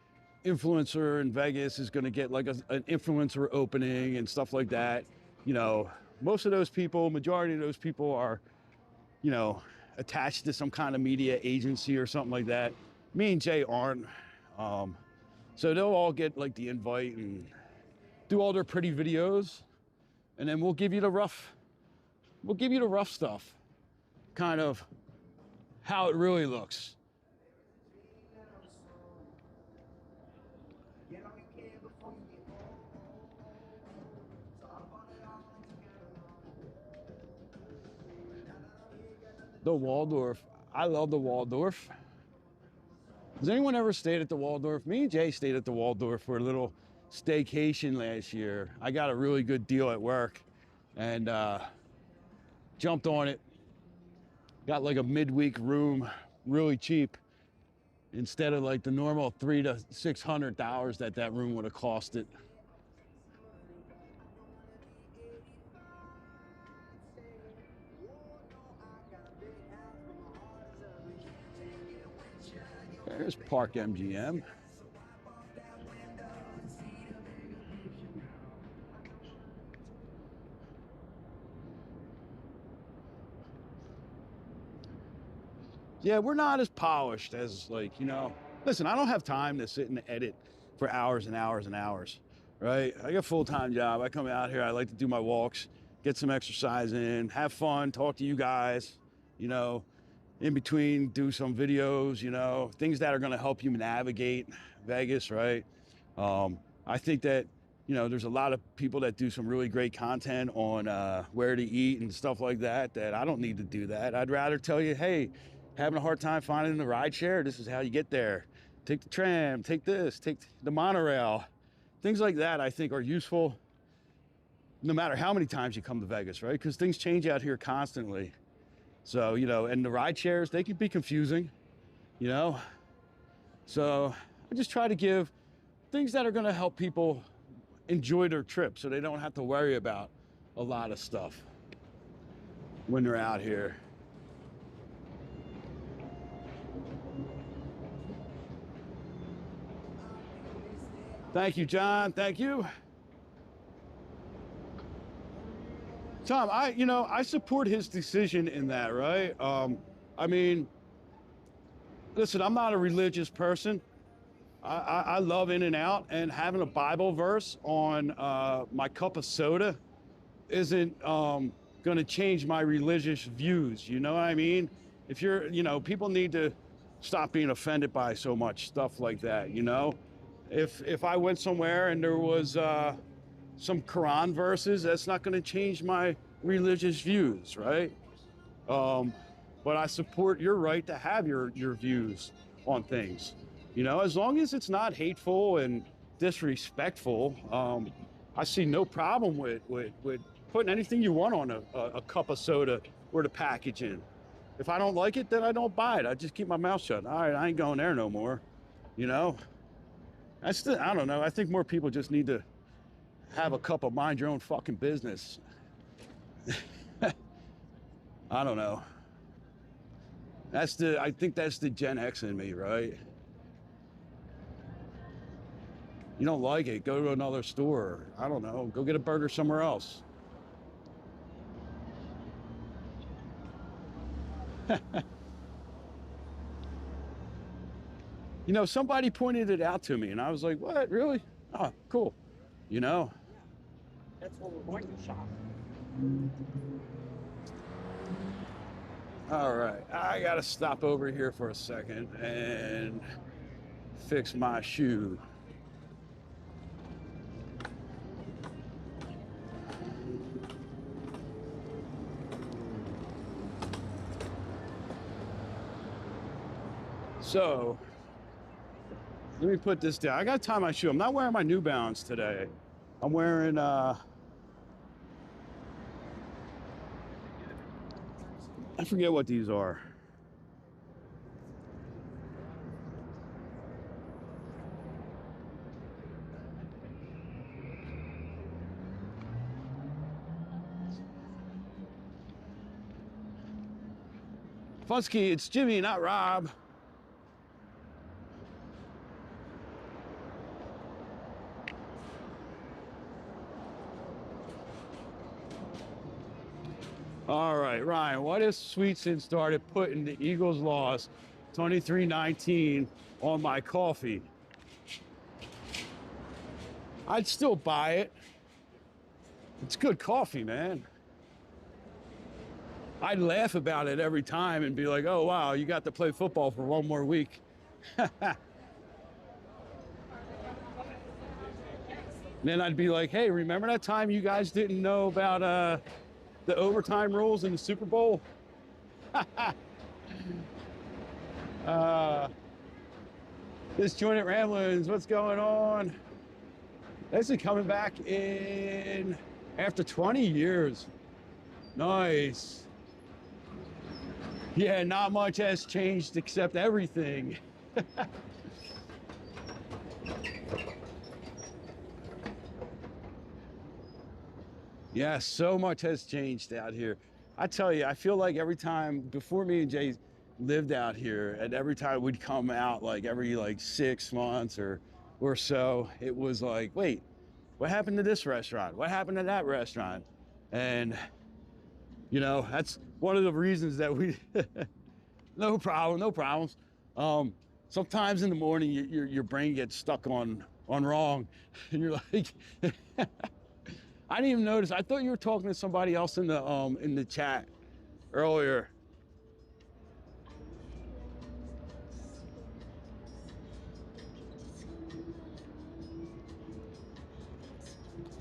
influencer in Vegas is gonna get like an influencer opening and stuff like that. You know, most of those people, majority of those people are, you know, attached to some kind of media agency or something like that. Me and Jay aren't. So they'll all get like the invite and do all their pretty videos, and then we'll give you the rough stuff, kind of how it really looks. The Waldorf, I love the Waldorf. Has anyone ever stayed at the Waldorf? Me and Jay stayed at the Waldorf for a little staycation last year. I got a really good deal at work and jumped on it. Got like a midweek room, really cheap, instead of like the normal $300 to $600 that room would have costed. There's Park MGM. Yeah, we're not as polished as, like, you know, listen, I don't have time to sit and edit for hours and hours and hours, right? I got a full-time job. I come out here, I like to do my walks, get some exercise in, have fun, talk to you guys, you know, in between do some videos, you know, things that are going to help you navigate Vegas, right? I think that, you know, there's a lot of people that do some really great content on where to eat and stuff like that, that I don't need to do that. I'd rather tell you, hey, having a hard time finding the ride share, this is how you get there. Take the tram, take this, take the monorail. Things like that I think are useful no matter how many times you come to Vegas, right? Because things change out here constantly. So, you know, and the ride shares, they can be confusing, you know? So I just try to give things that are gonna help people enjoy their trip so they don't have to worry about a lot of stuff when they're out here. Thank you, John, thank you. Tom, I support his decision in that, right? I mean, listen, I'm not a religious person. I love In-N-Out, and having a Bible verse on my cup of soda isn't gonna change my religious views, you know what I mean? If you're, you know, people need to stop being offended by so much stuff like that, you know? If I went somewhere and there was some Quran verses, that's not going to change my religious views, right? But I support your right to have your views on things. You know, as long as it's not hateful and disrespectful, I see no problem with putting anything you want on a cup of soda or the packaging. If I don't like it, then I don't buy it. I just keep my mouth shut. All right, I ain't going there no more, you know? I don't know. I think more people just need to have a cup of mind your own fucking business. I don't know. I think that's the Gen X in me, right? You don't like it, go to another store. I don't know, go get a burger somewhere else. You know, somebody pointed it out to me and I was like, what, really? Oh, cool. You know? That's where we're going to shop. All right, I gotta stop over here for a second and fix my shoe. So, let me put this down. I gotta tie my shoe. I'm not wearing my New Balance today. I'm wearing, I forget what these are. Fusky, it's Jimmy, not Rob. All right, Ryan, what if Sweetson started putting the Eagles loss 23-19 on my coffee? I'd still buy it. It's good coffee, man. I'd laugh about it every time and be like, oh, wow, you got to play football for one more week. Then I'd be like, hey, remember that time you guys didn't know about the overtime rules in the Super Bowl? Disjointed Ramblings, what's going on? This is coming back in after 20 years. Nice. Yeah, not much has changed except everything. Yeah, so much has changed out here. I tell you, I feel like every time before me and Jay lived out here, and every time we'd come out like every 6 months or so, it was like, wait, what happened to this restaurant? What happened to that restaurant? And you know, that's one of the reasons that we no problems. Sometimes in the morning your brain gets stuck on wrong, and you're like I didn't even notice. I thought you were talking to somebody else in the chat earlier.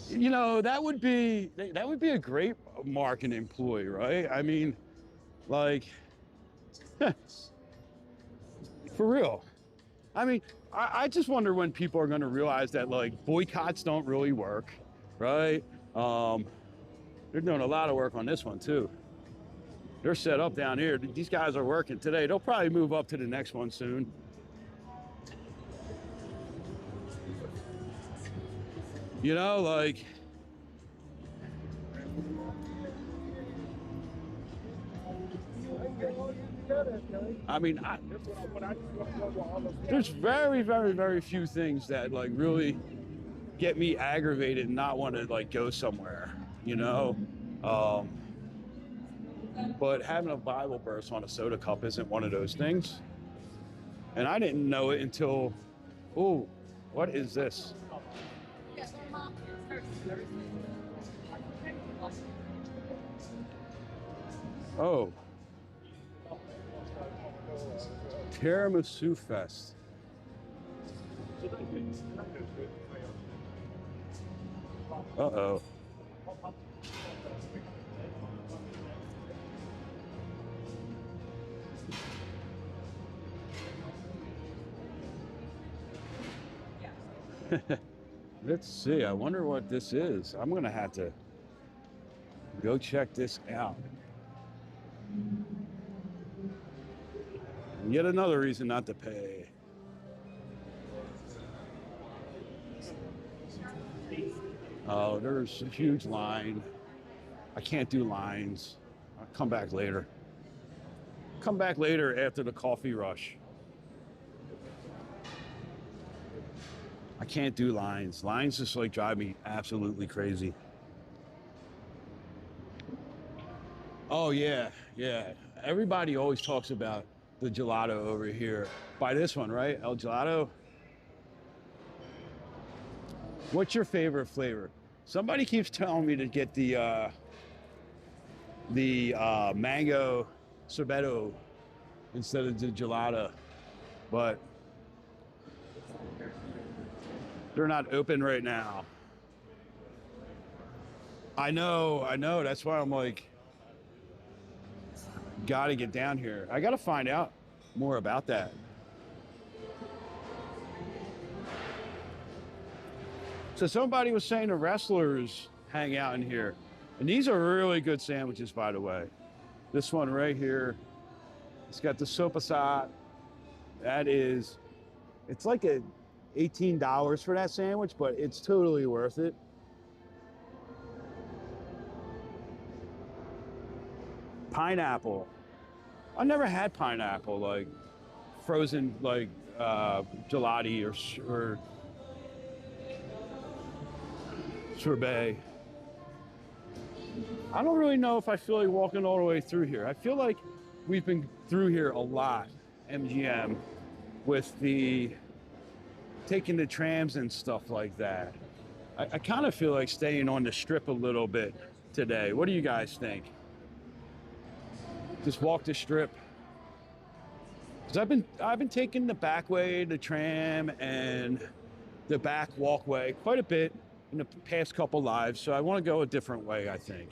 You know, that would be a great marketing employee, right? I mean, like, for real. I mean, I just wonder when people are going to realize that like boycotts don't really work, right? They're doing a lot of work on this one too. They're set up down here. These guys are working today. They'll probably move up to the next one soon. You know, like, I mean, there's very, very, very few things that like really get me aggravated and not want to like go somewhere, you know? But having a Bible verse on a soda cup isn't one of those things. And I didn't know it until, oh, what is this? Oh. Tiramisu Fest. Uh-oh. Let's see. I wonder what this is. I'm going to have to go check this out. Yet another reason not to pay. Oh, there's a huge line. I can't do lines. I'll come back later. Come back later after the coffee rush. I can't do lines. Lines just like drive me absolutely crazy. Oh yeah, yeah. Everybody always talks about the gelato over here. By this one, right? El Gelato. What's your favorite flavor? Somebody keeps telling me to get the mango sorbetto instead of the gelato, but they're not open right now. I know. That's why I'm like, gotta get down here. I gotta find out more about that. So somebody was saying the wrestlers hang out in here. And these are really good sandwiches, by the way. This one right here, it's got the sopasat. That is, it's like $18 for that sandwich, but it's totally worth it. Pineapple. I never had pineapple, like frozen, like gelati or sorbet. I don't really know if I feel like walking all the way through here. I feel like we've been through here a lot, MGM, with the taking the trams and stuff like that. I kind of feel like staying on the strip a little bit today. What do you guys think? Just walk the strip. Because I've been taking the back way, the tram, and the back walkway quite a bit in the past couple lives, so I want to go a different way, I think.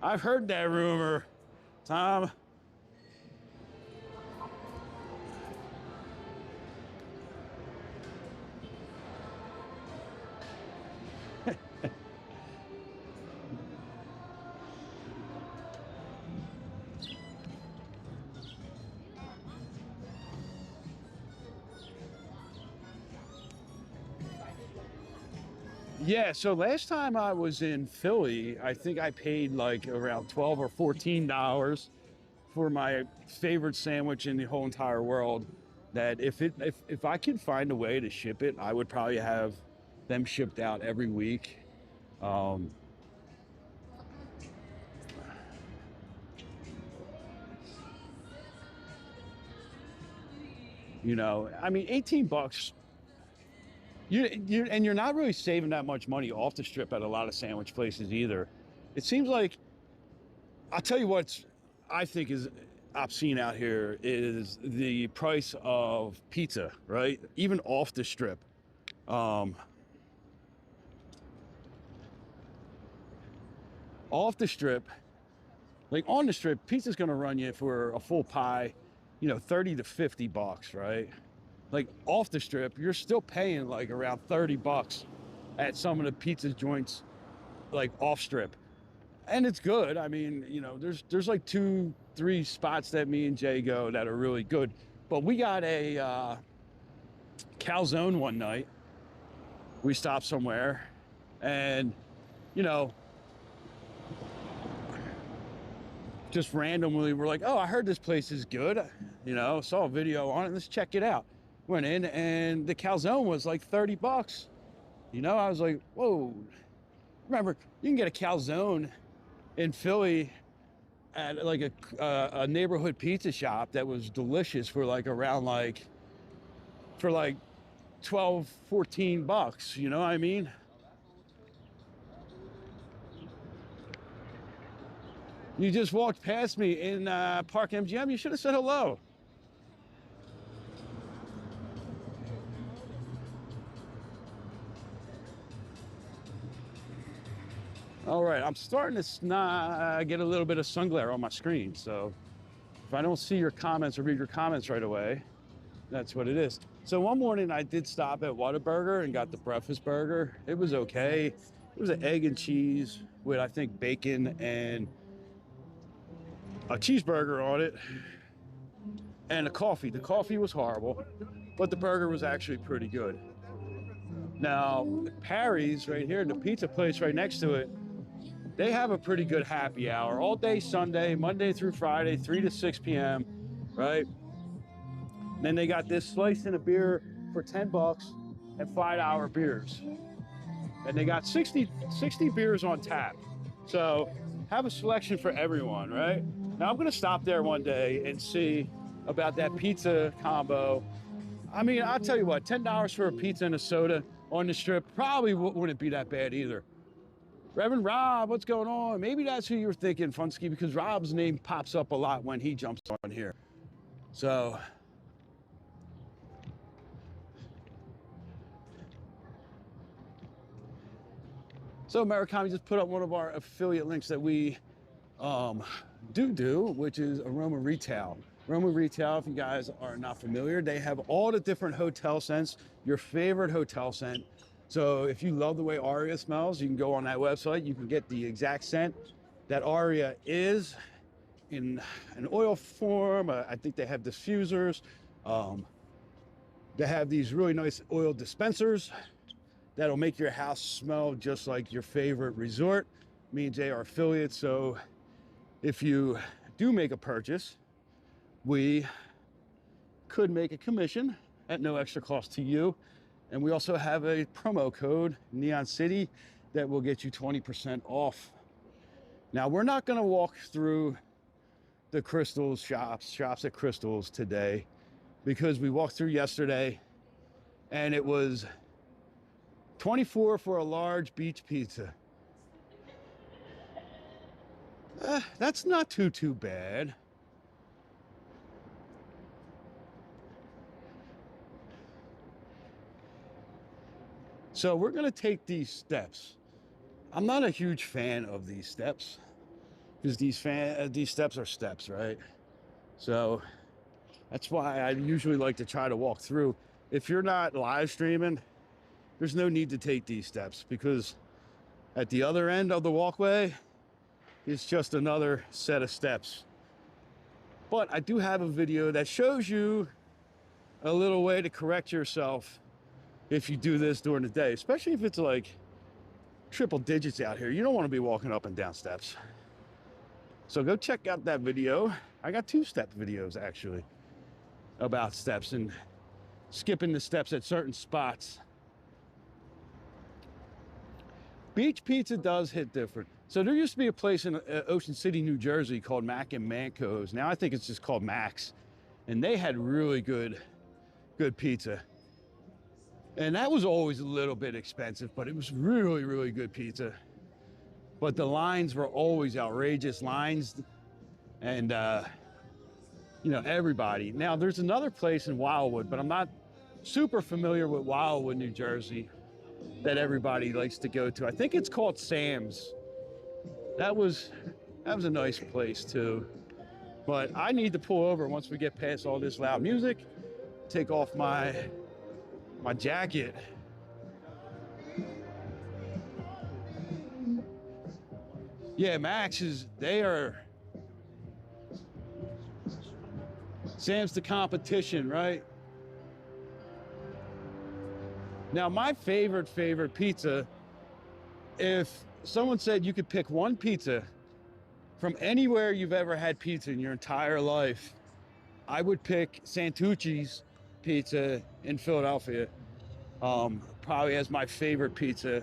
I've heard that rumor, Tom. Yeah, so last time I was in Philly, I think I paid like around $12 or $14 for my favorite sandwich in the whole entire world. That if I could find a way to ship it, I would probably have them shipped out every week. You know, I mean, 18 bucks. And you're not really saving that much money off the strip at a lot of sandwich places either. It seems like, I'll tell you what I think is obscene out here is the price of pizza, right? Even off the strip. Off the strip, like on the strip, pizza's gonna run you for a full pie, you know, 30 to 50 bucks, right? Like off the strip, you're still paying like around 30 bucks at some of the pizza joints, like off strip. And it's good. I mean, you know, there's like 2-3 spots that me and Jay go that are really good. But we got a calzone one night. We stopped somewhere and, you know, just randomly we're like, oh, I heard this place is good. You know, saw a video on it, let's check it out. Went in and the calzone was like 30 bucks. You know, I was like, whoa. Remember, you can get a calzone in Philly at like a neighborhood pizza shop that was delicious for like around like, for like 12, 14 bucks. You know what I mean? You just walked past me in Park MGM. You should have said hello. All right, I'm starting to get a little bit of sun glare on my screen, so if I don't see your comments or read your comments right away, that's what it is. So one morning I did stop at Whataburger and got the breakfast burger. It was okay. It was an egg and cheese with, I think, bacon and a cheeseburger on it and a coffee. The coffee was horrible, but the burger was actually pretty good. Now, Parry's right here, the pizza place right next to it, they have a pretty good happy hour all day Sunday, Monday through Friday, 3 to 6 p.m., right? Then they got this slice in a beer for 10 bucks and $5 beers. And they got 60 beers on tap. So have a selection for everyone, right? Now I'm gonna stop there one day and see about that pizza combo. I mean, I'll tell you what, $10 for a pizza and a soda on the strip probably wouldn't be that bad either. Reverend Rob, what's going on? Maybe that's who you were thinking, Funsky, because Rob's name pops up a lot when he jumps on here. So Murakami just put up one of our affiliate links that we do, which is Aroma Retail. Aroma Retail, if you guys are not familiar, they have all the different hotel scents, your favorite hotel scent. So if you love the way Aria smells, you can go on that website. You can get the exact scent that Aria is in an oil form. I think they have diffusers. They have these really nice oil dispensers that'll make your house smell just like your favorite resort. Me and Jay are affiliates, so if you do make a purchase, we could make a commission at no extra cost to you. And we also have a promo code, Neon City, that will get you 20% off. Now, we're not gonna walk through the Crystals shops at Crystals today, because we walked through yesterday and it was $24 for a large beach pizza. That's not too bad. So we're gonna take these steps. I'm not a huge fan of these steps because these steps are steps, right? So that's why I usually like to try to walk through. If you're not live streaming, there's no need to take these steps, because at the other end of the walkway is just another set of steps. But I do have a video that shows you a little way to correct yourself if you do this during the day, especially if it's like triple digits out here. You don't want to be walking up and down steps. So go check out that video. I got 2-step videos actually about steps and skipping the steps at certain spots. Beach pizza does hit different. So there used to be a place in Ocean City, New Jersey called Mac and Manco's. Now I think it's just called Mac's. And they had really good pizza. And that was always a little bit expensive, but it was really good pizza. But the lines were always outrageous lines. And, you know, everybody. Now there's another place in Wildwood, but I'm not super familiar with Wildwood, New Jersey, that everybody likes to go to. I think it's called Sam's. That was a nice place too. But I need to pull over once we get past all this loud music, take off my jacket. Yeah, Max they are, Sam's the competition, right? Now, my favorite pizza, if someone said you could pick one pizza from anywhere you've ever had pizza in your entire life, I would pick Santucci's pizza in Philadelphia, probably as my favorite pizza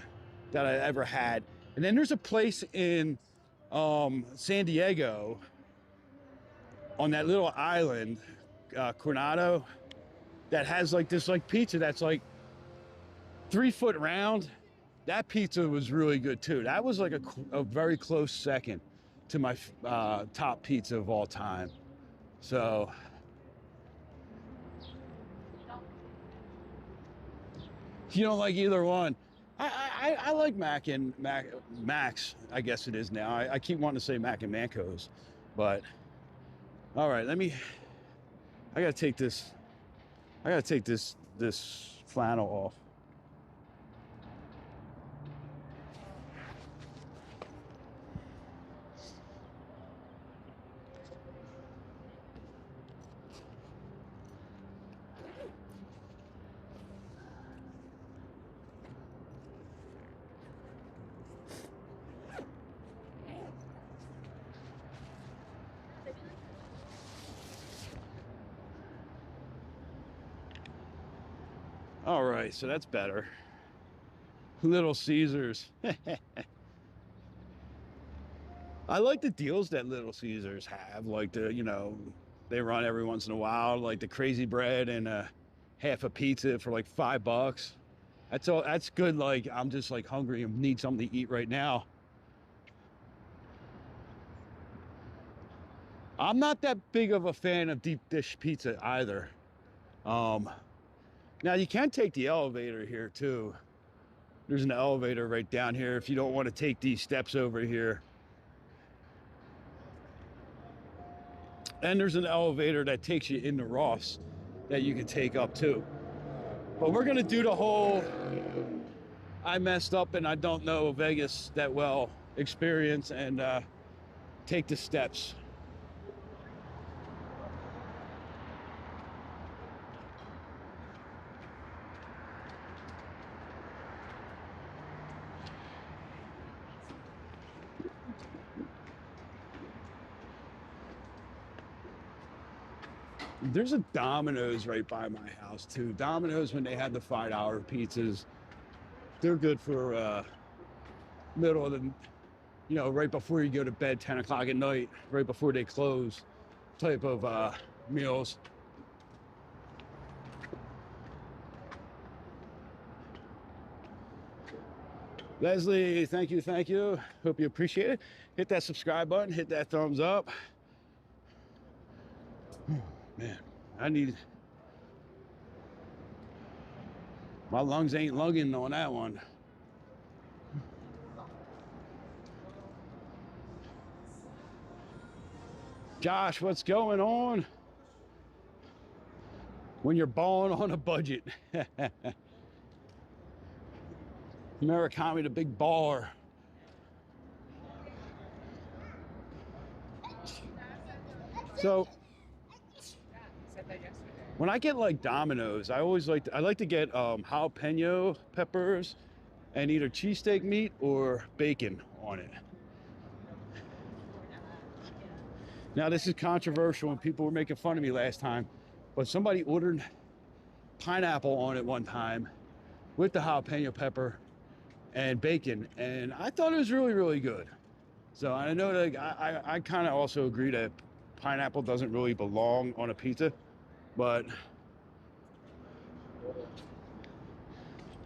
that I ever had. And then there's a place in San Diego on that little island, Coronado, that has like this like pizza that's like 3 foot round. That pizza was really good too. That was like a very close second to my top pizza of all time. So you don't like either one. I like Mac's, I guess it is now. I keep wanting to say Mac and Manco's, but all right, I gotta take this flannel off. All right, so that's better. Little Caesars. I like the deals that Little Caesars have, like the, you know, they run every once in a while, like the crazy bread and half a pizza for like $5. That's all. That's good. Like, I'm just like hungry and need something to eat right now. I'm not that big of a fan of deep dish pizza either. Now you can take the elevator here too. There's an elevator right down here if you don't want to take these steps over here. And there's an elevator that takes you into Ross that you can take up too. But we're gonna do the whole I messed up and I don't know Vegas that well experience and take the steps. There's a Domino's right by my house too. Domino's, when they had the $5 pizzas, they're good for middle of the, you know, right before you go to bed, 10 o'clock at night, right before they close type of meals. Leslie, thank you, thank you. Hope you appreciate it. Hit that subscribe button, hit that thumbs up. Man, I need, my lungs ain't lunging on that one. Josh, what's going on? When you're balling on a budget. Murakami, the big baller. So, when I get like Domino's, I always like to get jalapeno peppers and either cheesesteak meat or bacon on it. Now this is controversial and people were making fun of me last time, but somebody ordered pineapple on it one time with the jalapeno pepper and bacon, and I thought it was really, really good. So I know that I kind of also agree that pineapple doesn't really belong on a pizza. But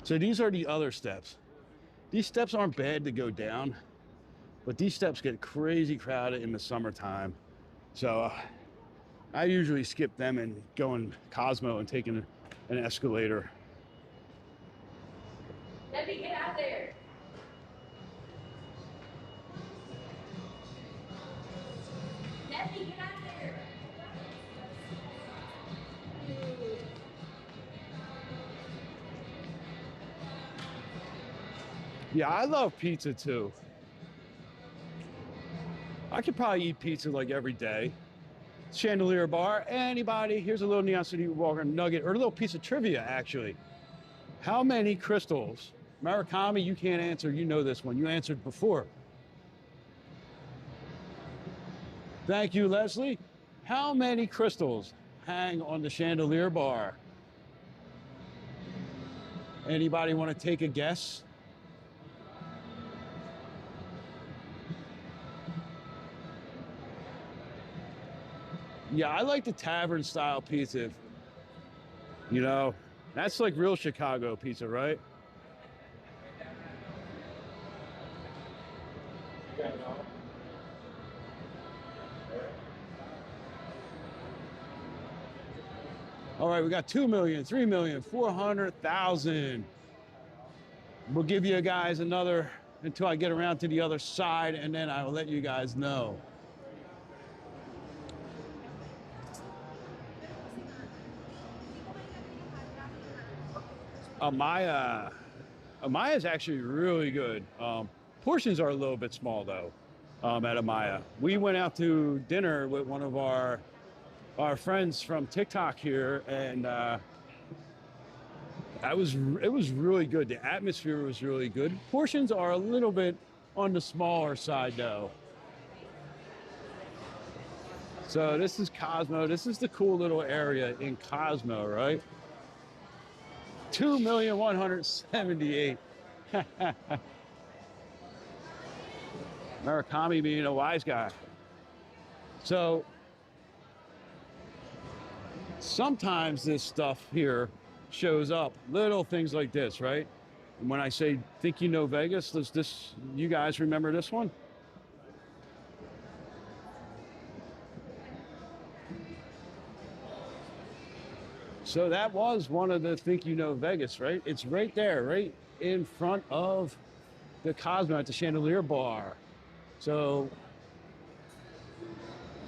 so these are the other steps. These steps aren't bad to go down, but these steps get crazy crowded in the summertime. So I usually skip them and go in Cosmo and take an escalator. Let me get out there. Let me get out there. Yeah, I love pizza too. I could probably eat pizza like every day. Chandelier Bar, anybody? Here's a little NeonCityWalker nugget, or a little piece of trivia actually. How many crystals? Murakami, you can't answer, you know this one. You answered before. Thank you, Leslie. How many crystals hang on the Chandelier Bar? Anybody want to take a guess? Yeah, I like the tavern style pizza. You know, that's like real Chicago pizza, right? All right, we got 2 million, 3 million, 400,000. We'll give you guys another until I get around to the other side, and then I'll let you guys know. Amaya is actually really good. Portions are a little bit small though at Amaya. We went out to dinner with one of our friends from TikTok here, and it was really good. The atmosphere was really good. Portions are a little bit on the smaller side though. So this is Cosmo. This is the cool little area in Cosmo, right? 2,178,000. Murakami being a wise guy. So sometimes this stuff here shows up, little things like this, right? And when I say, think you know Vegas, does this, you guys remember this one? So that was one of the Think You Know Vegas, right? It's right there, right in front of the Cosmo at the Chandelier Bar. So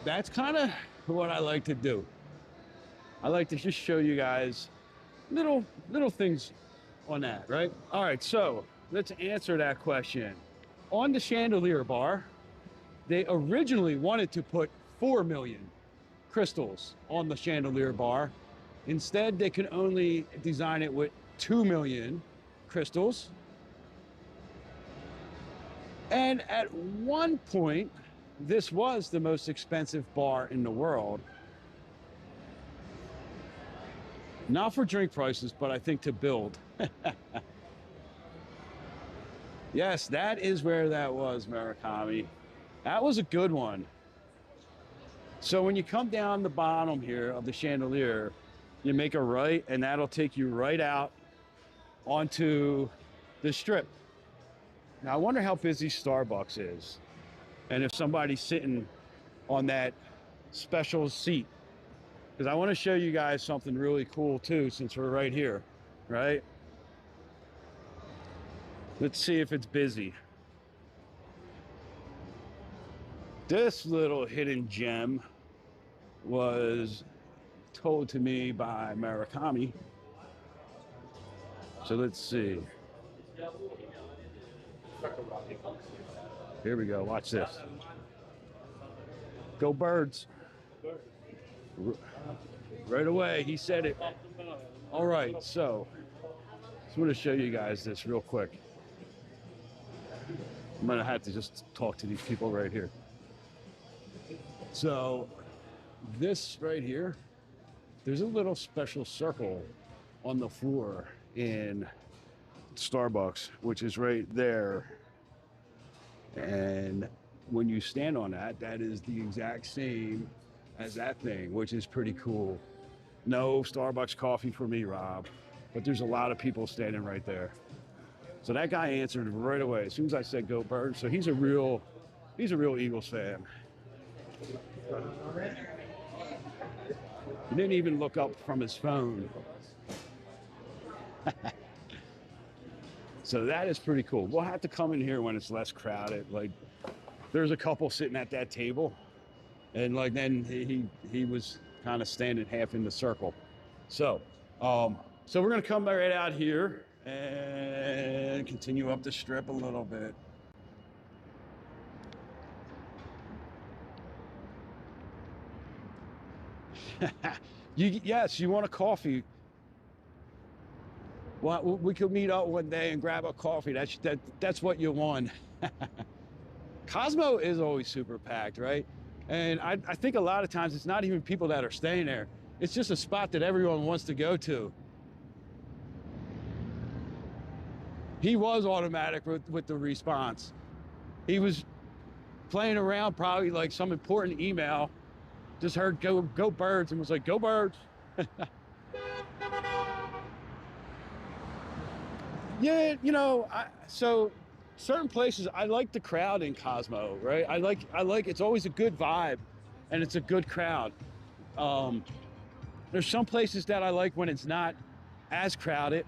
that's kind of what I like to do. I like to just show you guys little things on that, right? All right, so let's answer that question. On the Chandelier Bar, they originally wanted to put 4 million crystals on the Chandelier Bar. Instead, they could only design it with 2 million crystals. And at one point, this was the most expensive bar in the world. Not for drink prices, but I think to build. Yes, that is where that was, Murakami. That was a good one. So when you come down the bottom here of the chandelier, you make a right, and that'll take you right out onto the strip. Now, I wonder how busy Starbucks is, and if somebody's sitting on that special seat. Because I want to show you guys something really cool too, since we're right here, right? Let's see if it's busy. This little hidden gem was told to me by Murakami. So let's see. Here we go, watch this. Go Birds. Right away, he said it. All right, so I just want to show you guys this real quick. I'm gonna have to just talk to these people right here. So this right here, there's a little special circle on the floor in Starbucks, which is right there. And when you stand on that, that is the exact same as that thing, which is pretty cool. No Starbucks coffee for me, Rob, but there's a lot of people standing right there. So that guy answered right away as soon as I said go Birds. So he's a real Eagles fan. He didn't even look up from his phone. So that is pretty cool. We'll have to come in here when it's less crowded. Like, there's a couple sitting at that table, and like then he was kind of standing half in the circle. So so we're gonna come right out here and continue up the strip a little bit. Yes, you want a coffee? Well, we could meet up one day and grab a coffee. That's what you want. Cosmo is always super packed, right? And I think a lot of times it's not even people that are staying there. It's just a spot that everyone wants to go to. He was automatic with the response. He was playing around, probably like some important email. Just heard go Birds and was like, go Birds. Yeah, you know, so certain places, I like the crowd in Cosmo, right? I like it's always a good vibe and it's a good crowd. There's some places that I like when it's not as crowded,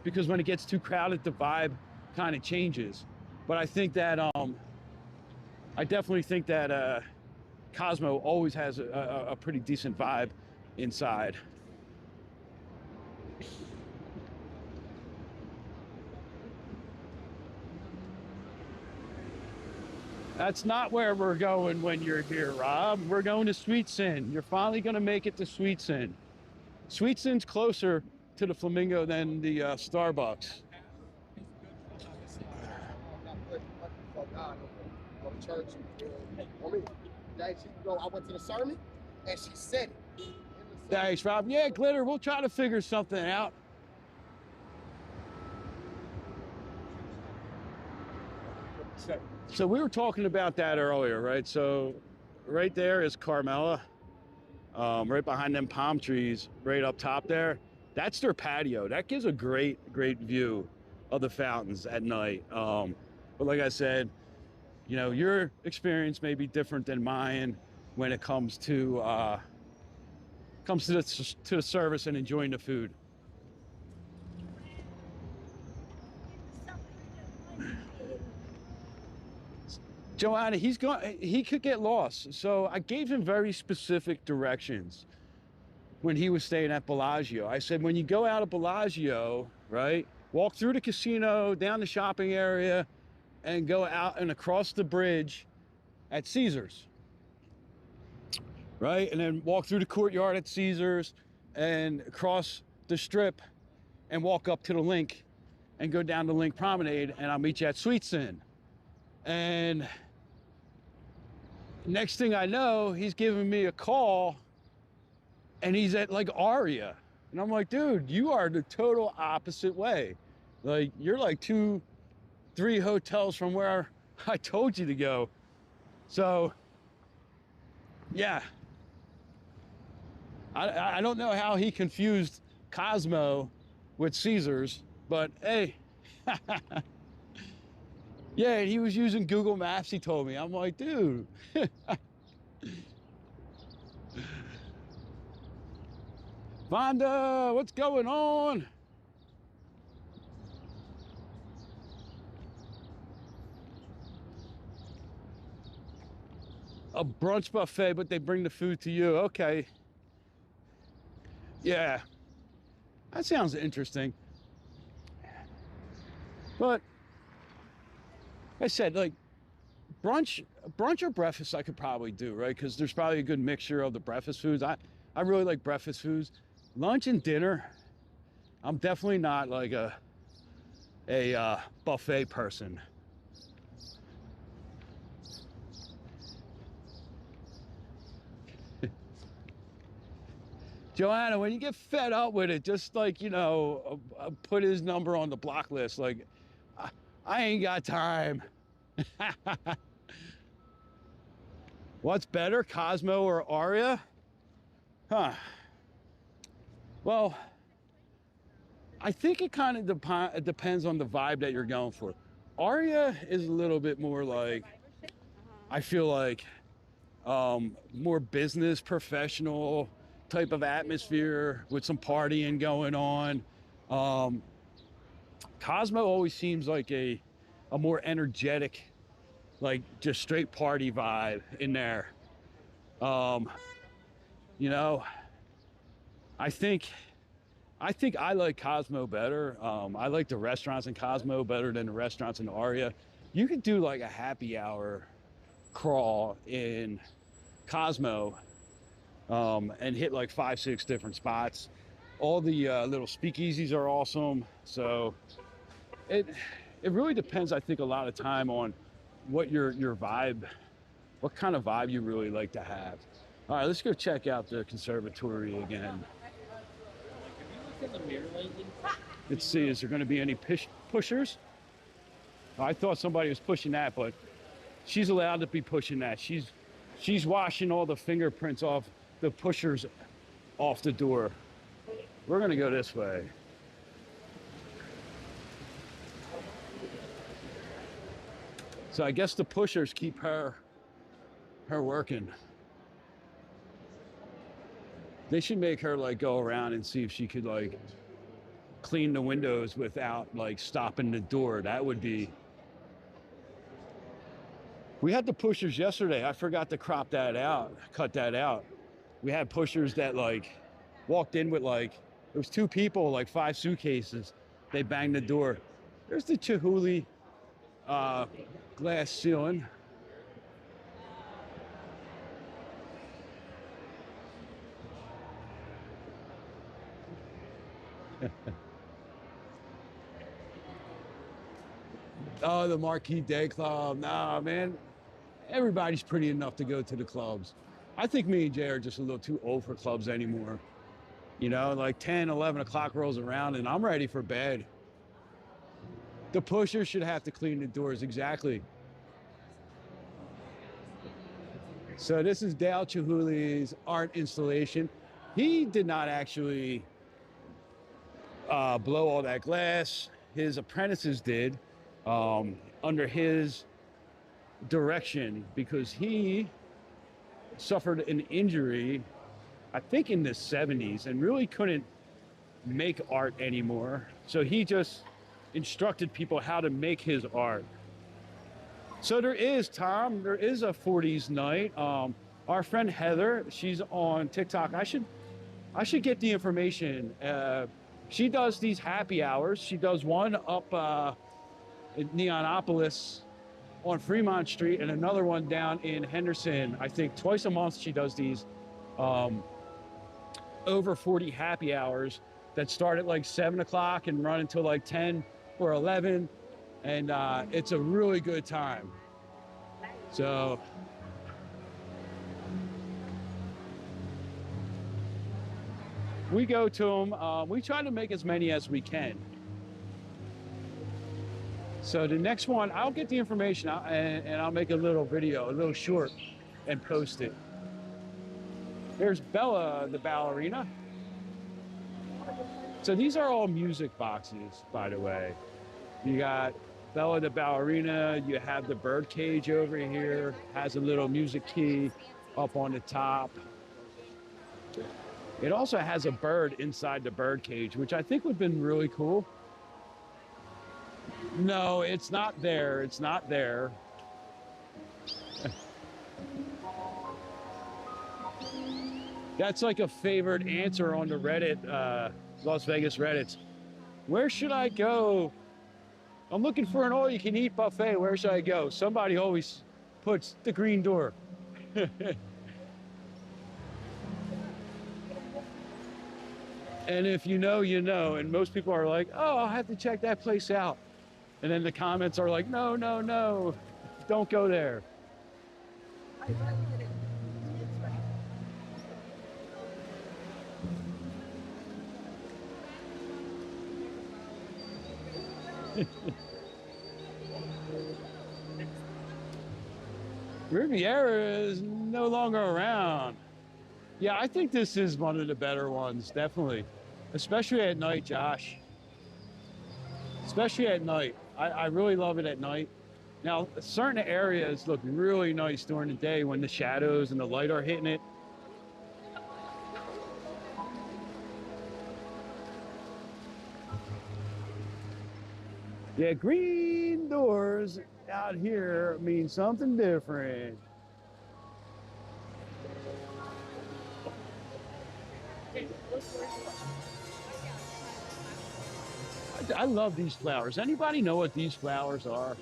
because when it gets too crowded, the vibe kind of changes. But I think that, I definitely think that Cosmo always has a pretty decent vibe inside. That's not where we're going when you're here, Rob. We're going to Sweet Sin. You're finally going to make it to Sweet Sin. Sweet Sin's closer to the Flamingo than the Starbucks. I went to the sermon and she said it. Thanks, Rob. Yeah, Glitter, we'll try to figure something out. So we were talking about that earlier, right? So right there is Carmela, right behind them palm trees, right up top there. That's their patio. That gives a great view of the fountains at night. But like I said, you know, your experience may be different than mine when it comes to the service and enjoying the food. Joanna, he could get lost. So I gave him very specific directions when he was staying at Bellagio. I said, when you go out of Bellagio, right, walk through the casino, down the shopping area, and go out and across the bridge at Caesars, right? And then walk through the courtyard at Caesars and across the strip and walk up to the LINQ and go down the LINQ Promenade, and I'll meet you at Sweets Inn. And next thing I know, he's giving me a call and he's at like Aria. And I'm like, dude, you are the total opposite way. Like, you're like 2-3 hotels from where I told you to go. So, yeah. I don't know how he confused Cosmo with Caesars, but hey. Yeah, and he was using Google Maps, he told me. I'm like, dude. Vonda, what's going on? A brunch buffet, but they bring the food to you. Okay. Yeah. That sounds interesting. But I said, like, brunch or breakfast I could probably do, right? Because there's probably a good mixture of the breakfast foods. I really like breakfast foods. Lunch and dinner, I'm definitely not like a buffet person. Joanna, when you get fed up with it, just like, you know, put his number on the block list. Like, I ain't got time. What's better, Cosmo or Aria? Huh. Well, I think it kind of depends on the vibe that you're going for. Aria is a little bit more like, I feel like, more business, professional type of atmosphere with some partying going on. Cosmo always seems like a more energetic, like just straight party vibe in there. You know, I think I like Cosmo better. I like the restaurants in Cosmo better than the restaurants in Aria. You could do like a happy hour crawl in Cosmo and hit like 5-6 different spots. All the little speakeasies are awesome. So it really depends, I think, a lot of time on what your vibe, what kind of vibe you really like to have. All right, let's go check out the Conservatory again. In the mirror lately? Let's see, is there going to be any pushers? I thought somebody was pushing that, but she's allowed to be pushing that. She's washing all the fingerprints off the pushers off the door. We're going to go this way. So I guess the pushers keep her working. They should make her like go around and see if she could like clean the windows without like stopping the door. That would be. We had the pushers yesterday. I forgot to cut that out. We had pushers that like walked in with like, it was 2 people, like 5 suitcases. They banged the door. There's the Chihuly glass ceiling. Oh, the Marquis Day Club. Nah, man. Everybody's pretty enough to go to the clubs. I think me and Jay are just a little too old for clubs anymore. You know, like 10, 11 o'clock rolls around and I'm ready for bed. The pushers should have to clean the doors, exactly. So this is Dale Chihuly's art installation. He did not actually blow all that glass. His apprentices did, under his direction, because he suffered an injury, I think in the 70s, and really couldn't make art anymore. So he just instructed people how to make his art. So there is, Tom, there is a 40s night. Our friend Heather, she's on TikTok. I should get the information. She does these happy hours. She does one up in Neonopolis on Fremont Street and another one down in Henderson. I think twice a month she does these over 40 happy hours that start at like 7 o'clock and run until like 10 or 11. And it's a really good time. So we go to them. We try to make as many as we can. So the next one, I'll get the information out and I'll make a little video, a little short, and post it. There's Bella, the ballerina. So these are all music boxes, by the way. You got Bella the ballerina, you have the bird cage over here, has a little music key up on the top. It also has a bird inside the bird cage, which I think would have been really cool. No, it's not there. It's not there. That's like a favorite answer on the Reddit, Las Vegas Reddits. Where should I go? I'm looking for an all-you-can-eat buffet. Where should I go? Somebody always puts the green door. And if you know, you know. And most people are like, oh, I'll have to check that place out. And then the comments are like, no, no, no, don't go there. Riviera is no longer around. Yeah, I think this is one of the better ones, definitely. Especially at night, Josh. Especially at night. I really love it at night. Now, certain areas look really nice during the day when the shadows and the light are hitting it. Yeah, green doors out here mean something different. I love these flowers. Anybody know what these flowers are?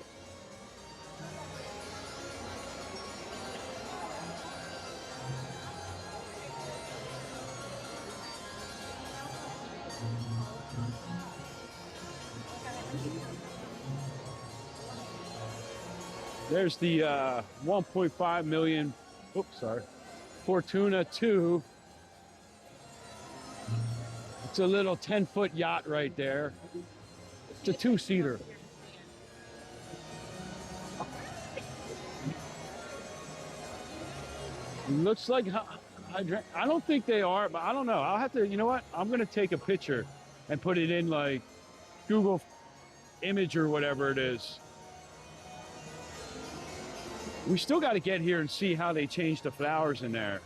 There's the 1.5 million, oops, sorry, Fortuna 2. It's a little 10-foot yacht right there. It's a two-seater. Looks like, I don't think they are, but I don't know. I'll have to, you know what? I'm gonna take a picture and put it in like Google image or whatever it is. We still got to get here and see how they change the flowers in there.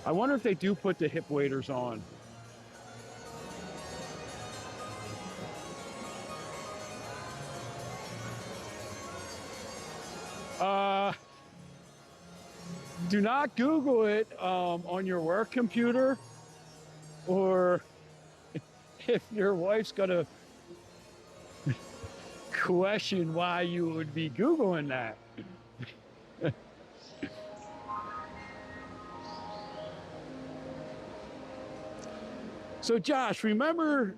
I wonder if they do put the hip waders on. Do not Google it on your work computer, or if your wife's gonna question why you would be Googling that. So Josh, remember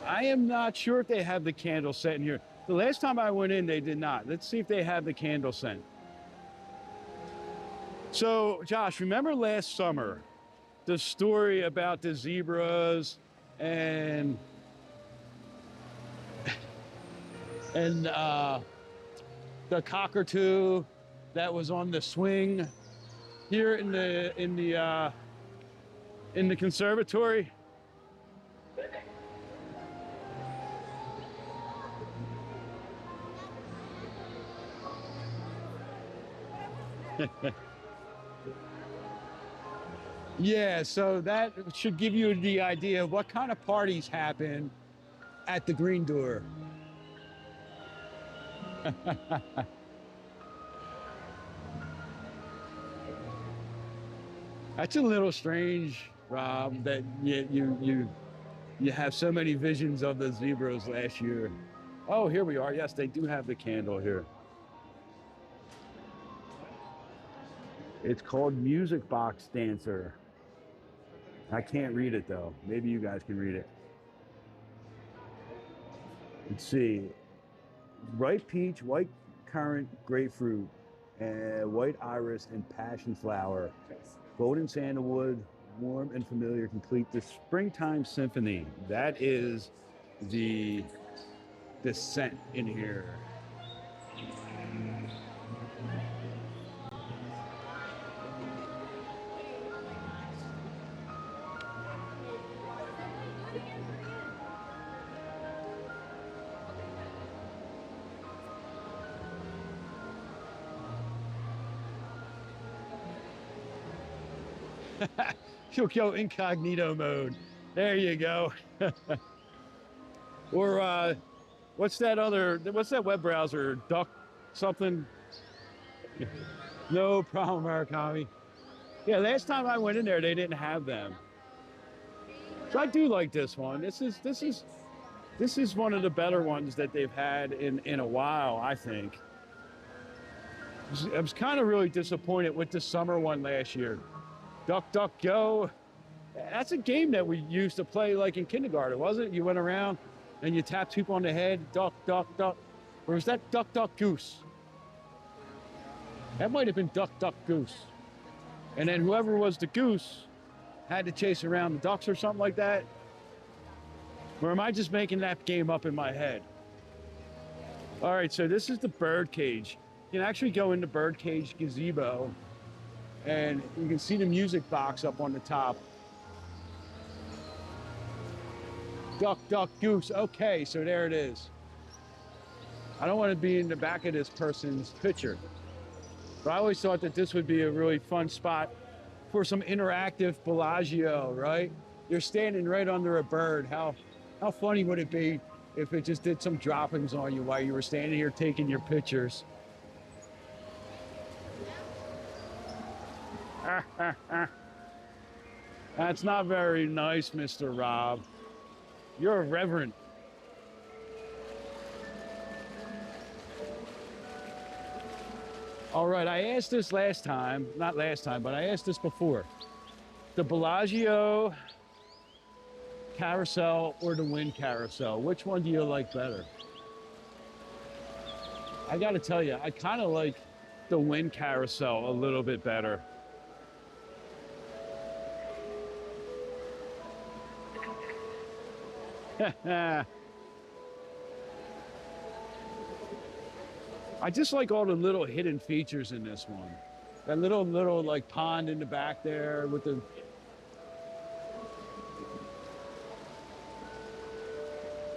I am not sure if they have the candle set in here. The last time I went in, they did not. Let's see if they have the candle scent. So, Josh, remember last summer, the story about the zebras and And the cockatoo that was on the swing here in the conservatory. Yeah, so that should give you the idea of what kind of parties happen at the Green Door. That's a little strange, Rob, that you have so many visions of the zebras last year. Oh, here we are. Yes, they do have the candle here. It's called Music Box Dancer. I can't read it though. Maybe you guys can read it. Let's see. Ripe peach, white currant, grapefruit, and white iris and passion flower. Golden sandalwood, warm and familiar, complete the Springtime Symphony. That is the scent in here. You'll go incognito mode. There you go. Or what's that web browser? Duck something? No problem, Murakami. Yeah, last time I went in there, they didn't have them. So I do like this one. This is one of the better ones that they've had in a while, I think. I was kind of really disappointed with the summer one last year. Duck, duck, go. That's a game that we used to play like in kindergarten, wasn't it? You went around and you tapped people on the head, duck, duck, duck. Or was that duck, duck, goose? That might have been duck, duck, goose. And then whoever was the goose had to chase around the ducks or something like that. Or am I just making that game up in my head? All right, so this is the bird cage. You can actually go in the bird cage gazebo and you can see the music box up on the top. Duck, duck, goose. Okay, so there it is. I don't want to be in the back of this person's picture, but I always thought that this would be a really fun spot for some interactive Bellagio, right? You're standing right under a bird. How funny would it be if it just did some droppings on you while you were standing here taking your pictures? That's not very nice, Mr. Rob. You're irreverent. All right, I asked this last time, not last time, but I asked this before. The Bellagio carousel or the Wynn carousel, which one do you like better? I gotta tell you, I kind of like the Wynn carousel a little bit better. I just like all the little hidden features in this one. That little like pond in the back there with the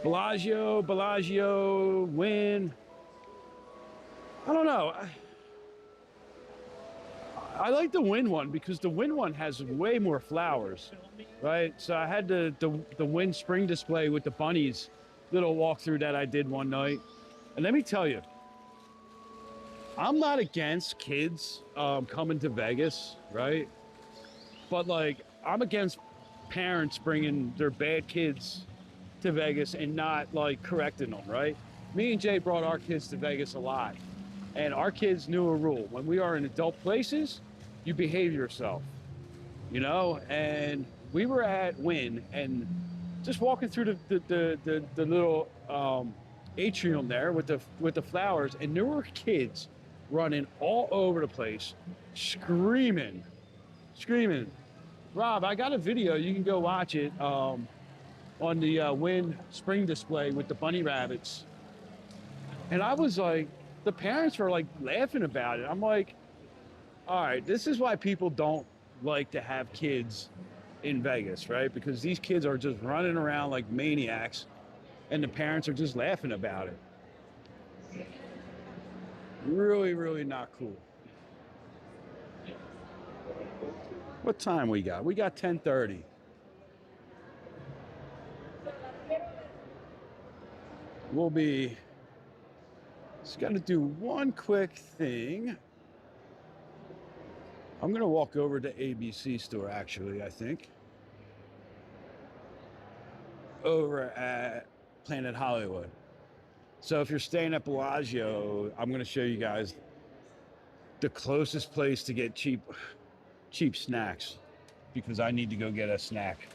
Bellagio, Wynn. I don't know. I like the Wynn one because the Wynn one has way more flowers, right? So I had the Wynn spring display with the bunnies, little walkthrough that I did one night. And let me tell you, I'm not against kids coming to Vegas, right? But like, I'm against parents bringing their bad kids to Vegas and not like correcting them, right? Me and Jay brought our kids to Vegas a lot. And our kids knew a rule. When we are in adult places, you behave yourself, you know? And we were at Wynn and just walking through the little atrium there with the flowers, and there were kids running all over the place, screaming. Rob, I got a video, you can go watch it on the Wynn spring display with the bunny rabbits. And I was like, the parents were like laughing about it. I'm like, all right, this is why people don't like to have kids in Vegas, right? Because these kids are just running around like maniacs and the parents are just laughing about it. Really, really not cool. What time we got? We got 10:30. We'll be just got to do one quick thing. I'm going to walk over to ABC store, actually, I think. Over at Planet Hollywood. So if you're staying at Bellagio, I'm going to show you guys the closest place to get cheap snacks, because I need to go get a snack.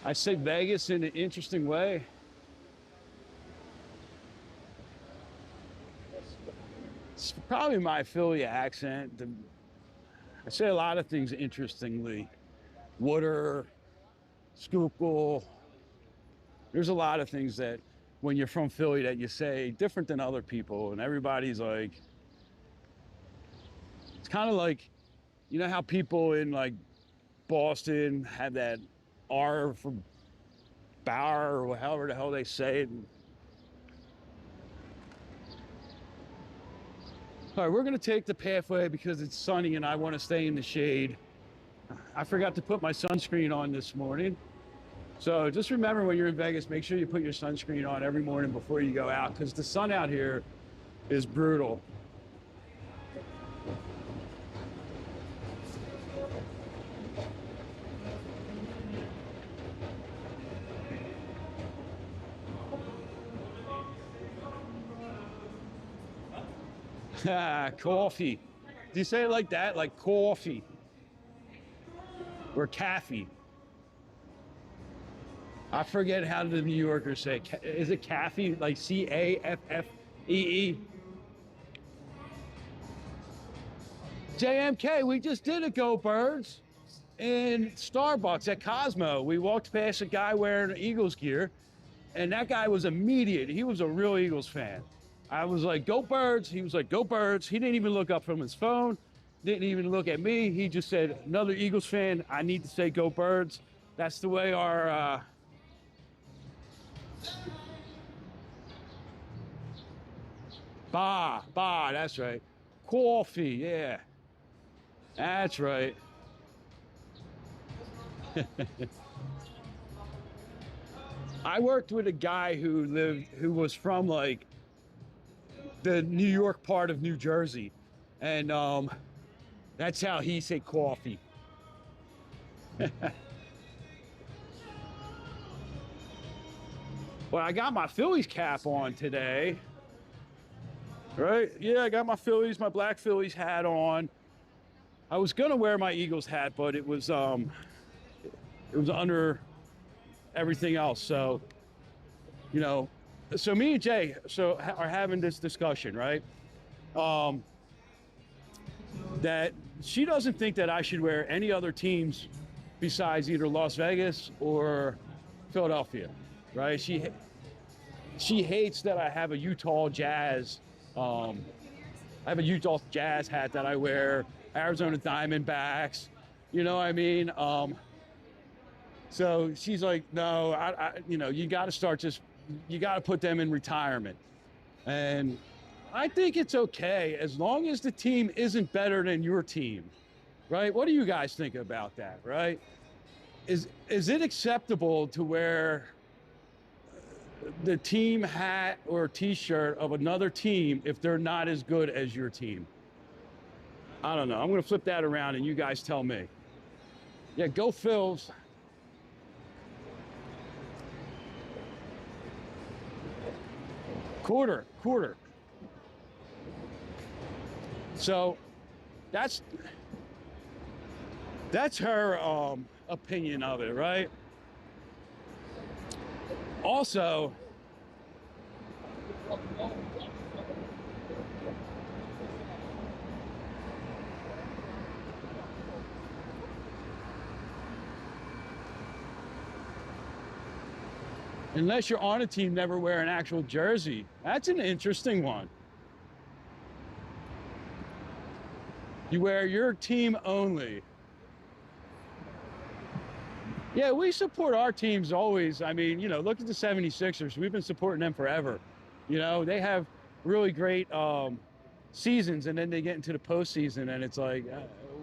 I say Vegas in an interesting way. It's probably my Philly accent. I say a lot of things interestingly. Water, Schuylkill. There's a lot of things that when you're from Philly that you say different than other people, and everybody's like, it's kind of like, you know how people in like Boston have that R for Bauer or however the hell they say it. All right, we're gonna take the pathway because it's sunny and I want to stay in the shade. I forgot to put my sunscreen on this morning. So just remember, when you're in Vegas, make sure you put your sunscreen on every morning before you go out, because the sun out here is brutal. Coffee. Do you say it like that? Like coffee? Or caffee? I forget how the New Yorkers say it. Is it caffee? Like C-A-F-F-E-E? JMK, we just did a Go Birds in Starbucks at Cosmo. We walked past a guy wearing Eagles gear, and that guy was immediate. He was a real Eagles fan. I was like, go Birds. He was like, go Birds. He didn't even look up from his phone, didn't even look at me. He just said, another Eagles fan, I need to say go Birds. That's the way our that's right. Coffee, yeah. That's right. I worked with a guy who was from like the New York part of New Jersey, and that's how he said coffee. Well, I got my Phillies cap on today, right? Yeah, I got my black Phillies hat on. I was gonna wear my Eagles hat, but it was under everything else. So, you know, so me and Jay are having this discussion, right? That she doesn't think that I should wear any other teams besides either Las Vegas or Philadelphia, right? She hates that I have a Utah Jazz. I have a Utah Jazz hat that I wear. Arizona Diamondbacks, you know what I mean? So she's like, no, you know, you got to put them in retirement. And I think it's okay as long as the team isn't better than your team, right? What do you guys think about that, right? Is it acceptable to wear the team hat or t-shirt of another team if they're not as good as your team? I don't know. I'm going to flip that around and you guys tell me. Yeah, go Phils. Quarter. So that's her opinion of it, right? Also, Unless you're on a team, never wear an actual jersey. That's an interesting one. You wear your team only. Yeah, we support our teams always. I mean, you know, look at the 76ers. We've been supporting them forever. You know, they have really great seasons, and then they get into the postseason, and it's like,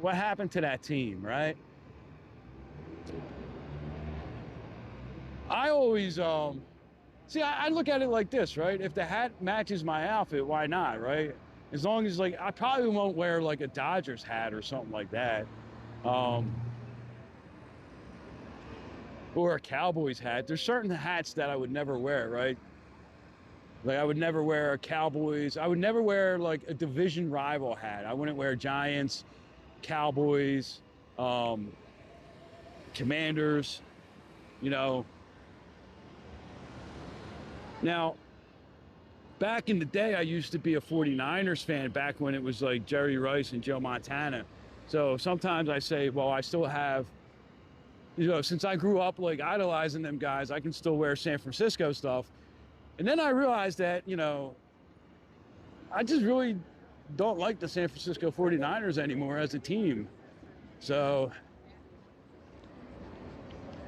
what happened to that team, right? I always, see, I look at it like this, right? If the hat matches my outfit, why not, right? As long as, like, I probably won't wear, like, a Dodgers hat or something like that. Or a Cowboys hat. There's certain hats that I would never wear, right? Like, I would never wear a Cowboys. I would never wear, like, a division rival hat. I wouldn't wear Giants, Cowboys, Commanders, you know. Now, back in the day, I used to be a 49ers fan back when it was like Jerry Rice and Joe Montana. So sometimes I say, well, I still have, you know, since I grew up like idolizing them guys, I can still wear San Francisco stuff. And then I realized that, you know, I just really don't like the San Francisco 49ers anymore as a team. So,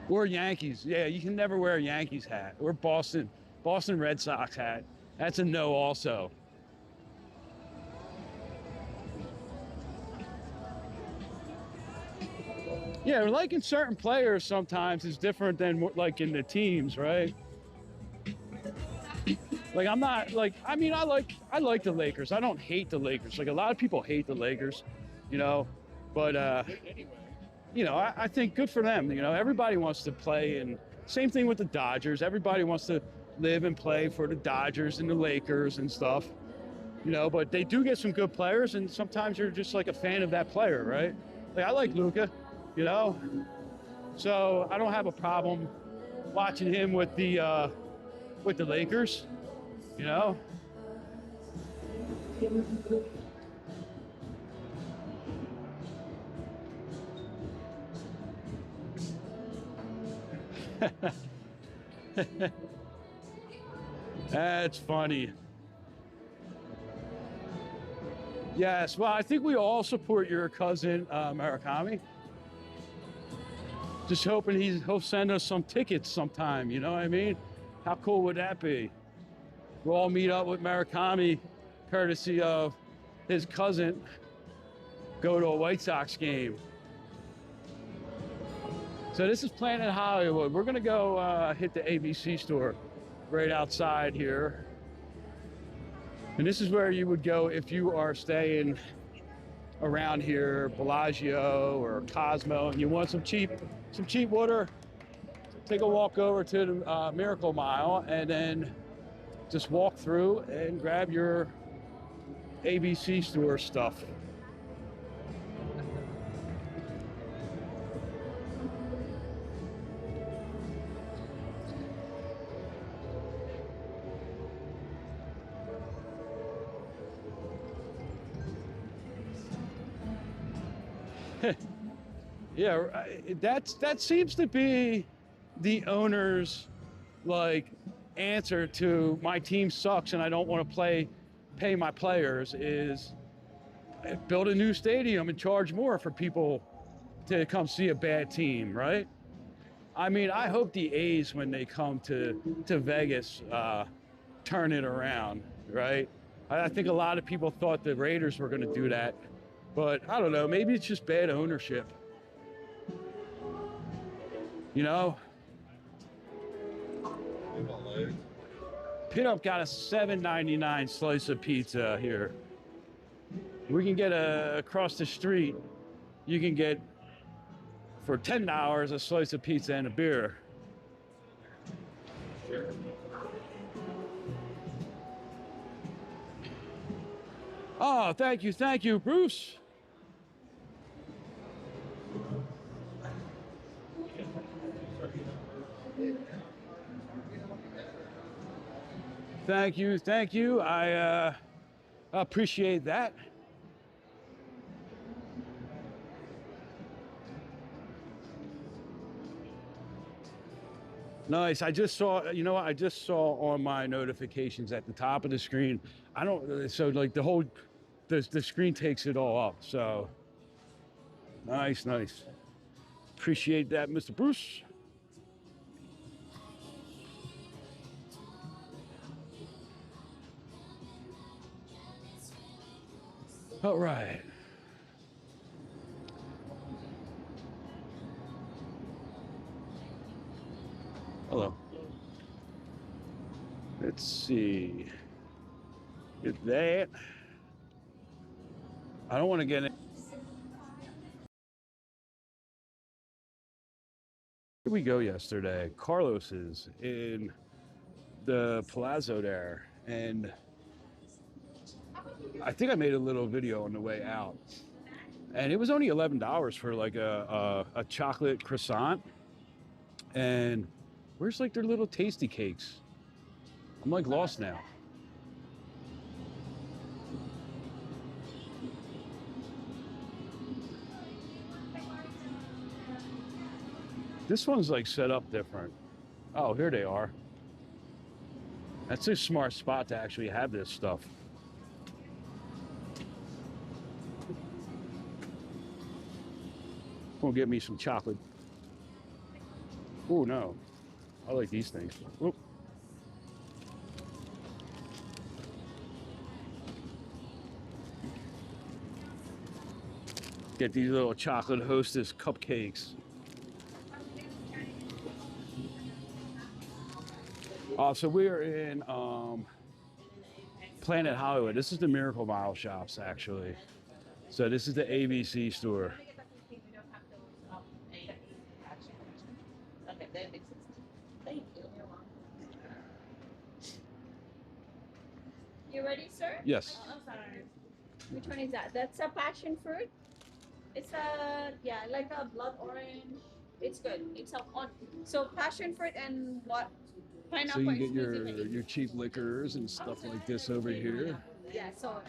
or Yankees. Yeah, you can never wear a Yankees hat. Or Boston Red Sox hat. That's a no also. Yeah, liking certain players sometimes is different than like in the teams, right? Like, I'm not like, I mean, I like the Lakers. I don't hate the Lakers. Like, a lot of people hate the Lakers, you know, but you know, I think good for them. You know, everybody wants to play, and same thing with the Dodgers. Everybody wants to live and play for the Dodgers and the Lakers and stuff, you know, but they do get some good players, and sometimes you're just like a fan of that player, right? Like, I like Luka, you know, so I don't have a problem watching him with the Lakers, you know. That's funny. Yes, well, I think we all support your cousin, Murakami. Just hoping he'll send us some tickets sometime, you know what I mean? How cool would that be? We'll all meet up with Murakami, courtesy of his cousin, go to a White Sox game. So this is Planet Hollywood. We're gonna go hit the ABC store right outside here. And this is where you would go if you are staying around here, Bellagio or Cosmo, and you want some cheap water. Take a walk over to the Miracle Mile and then just walk through and grab your ABC store stuff. Yeah, that seems to be the owner's like answer to my team sucks and I don't want to pay my players, is build a new stadium and charge more for people to come see a bad team, right? I mean, I hope the A's, when they come to Vegas, turn it around, right? I think a lot of people thought the Raiders were going to do that, but I don't know, maybe it's just bad ownership. You know? Pinup got a $7.99 slice of pizza here. We can get across the street, you can get for $10 a slice of pizza and a beer. Sure. Oh, thank you, Bruce. Thank you. I appreciate that. Nice. I just saw, you know what? I just saw on my notifications at the top of the screen. I don't, so like the whole, the screen takes it all up. So nice, nice. Appreciate that, Mr. Bruce. All right. Hello. Let's see. Get that. I don't want to get it. Here we go yesterday. Carlos's in the Palazzo there. And I think I made a little video on the way out. And it was only $11 for like a chocolate croissant. And where's like their little tasty cakes? I'm like lost now. This one's like set up different. Oh, here they are. That's a smart spot to actually have this stuff. Gonna get me some chocolate. Oh no, I like these things. Oop. Get these little chocolate Hostess cupcakes. So we're in Planet Hollywood. This is the Miracle Mile shops, actually. So this is the ABC store. Okay, that makes sense. Thank you. You ready, sir? Yes. Oh, I'm sorry. Which one is that? That's a passion fruit. It's a, yeah, like a blood orange. It's good. It's a on. So passion fruit and what? So Pineapple. you get exclusively. your cheap liquors and stuff like this over here. Yeah. So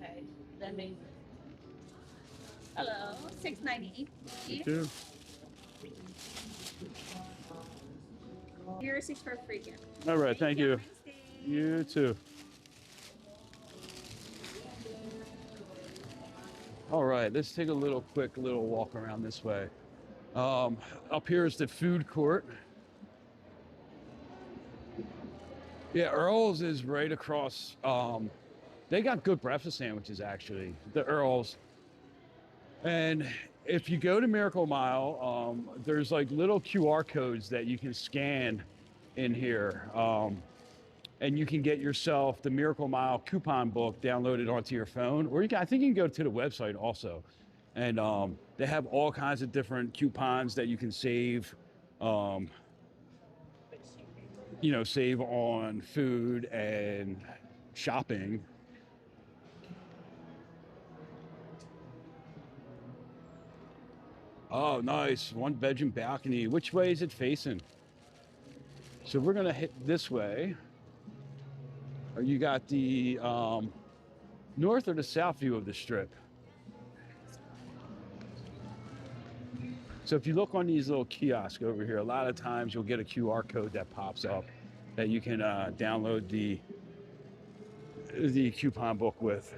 Okay, that makes sense. hello, $6.98. Too. Yours is for free gift. All right, thank you. Have a nice day. You too. All right, let's take a quick little walk around this way. Up here is the food court. Yeah, Earl's is right across. They got good breakfast sandwiches, actually, the Earl's. And if you go to Miracle Mile, there's like little QR codes that you can scan in here. And you can get yourself the Miracle Mile coupon book downloaded onto your phone. Or I think you can go to the website also. And they have all kinds of different coupons that you can save. You know, save on food and shopping. Oh, nice. One bedroom balcony. Which way is it facing? So we're gonna hit this way. You got the north or the south view of the strip. So if you look on these little kiosks over here, a lot of times you'll get a QR code that pops up that you can download the coupon book with.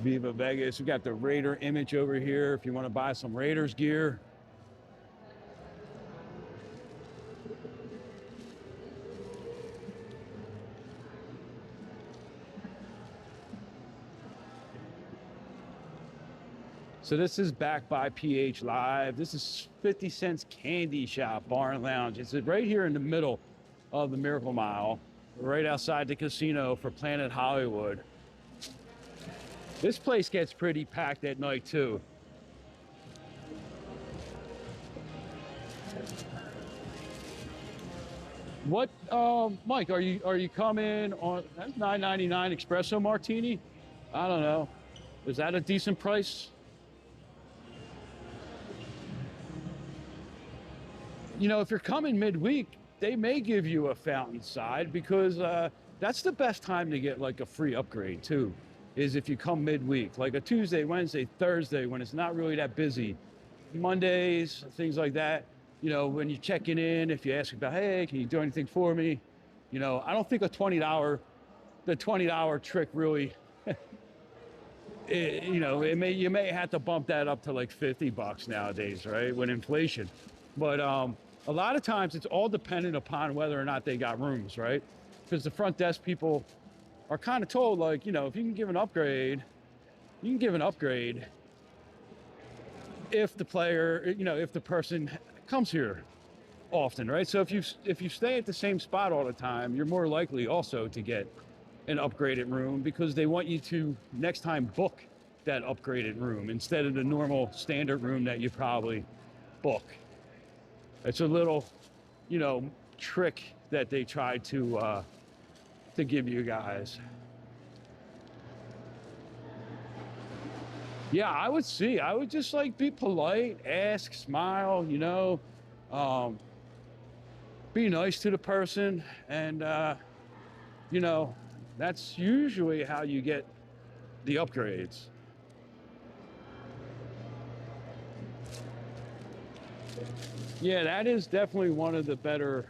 Viva Vegas. We got the Raider image over here if you want to buy some Raiders gear. So this is backed by PH Live. This is 50 Cent's Candy Shop Bar and Lounge. It's right here in the middle of the Miracle Mile, right outside the casino for Planet Hollywood. This place gets pretty packed at night too. What, Mike? Are you coming on? That's $9.99 espresso martini. I don't know. Is that a decent price? You know, if you're coming midweek, they may give you a fountain side because that's the best time to get like a free upgrade too, is if you come midweek, like a Tuesday, Wednesday, Thursday, when it's not really that busy. Mondays, things like that. You know, when you're checking in, if you ask about, hey, can you do anything for me? You know, I don't think the $20 trick really, you know, you may have to bump that up to like $50 nowadays, right? With inflation. But a lot of times it's all dependent upon whether or not they got rooms, right? Because the front desk people are kind of told, like, you know, if you can give an upgrade, you can give an upgrade if the player, you know, if the person comes here often, right? So if you stay at the same spot all the time, you're more likely also to get an upgraded room, because they want you to next time book that upgraded room instead of the normal standard room that you probably book. It's a little, you know, trick that they try to give you guys. Yeah, I would just like be polite, ask, smile, you know, be nice to the person, and you know, that's usually how you get the upgrades. Yeah, that is definitely one of the better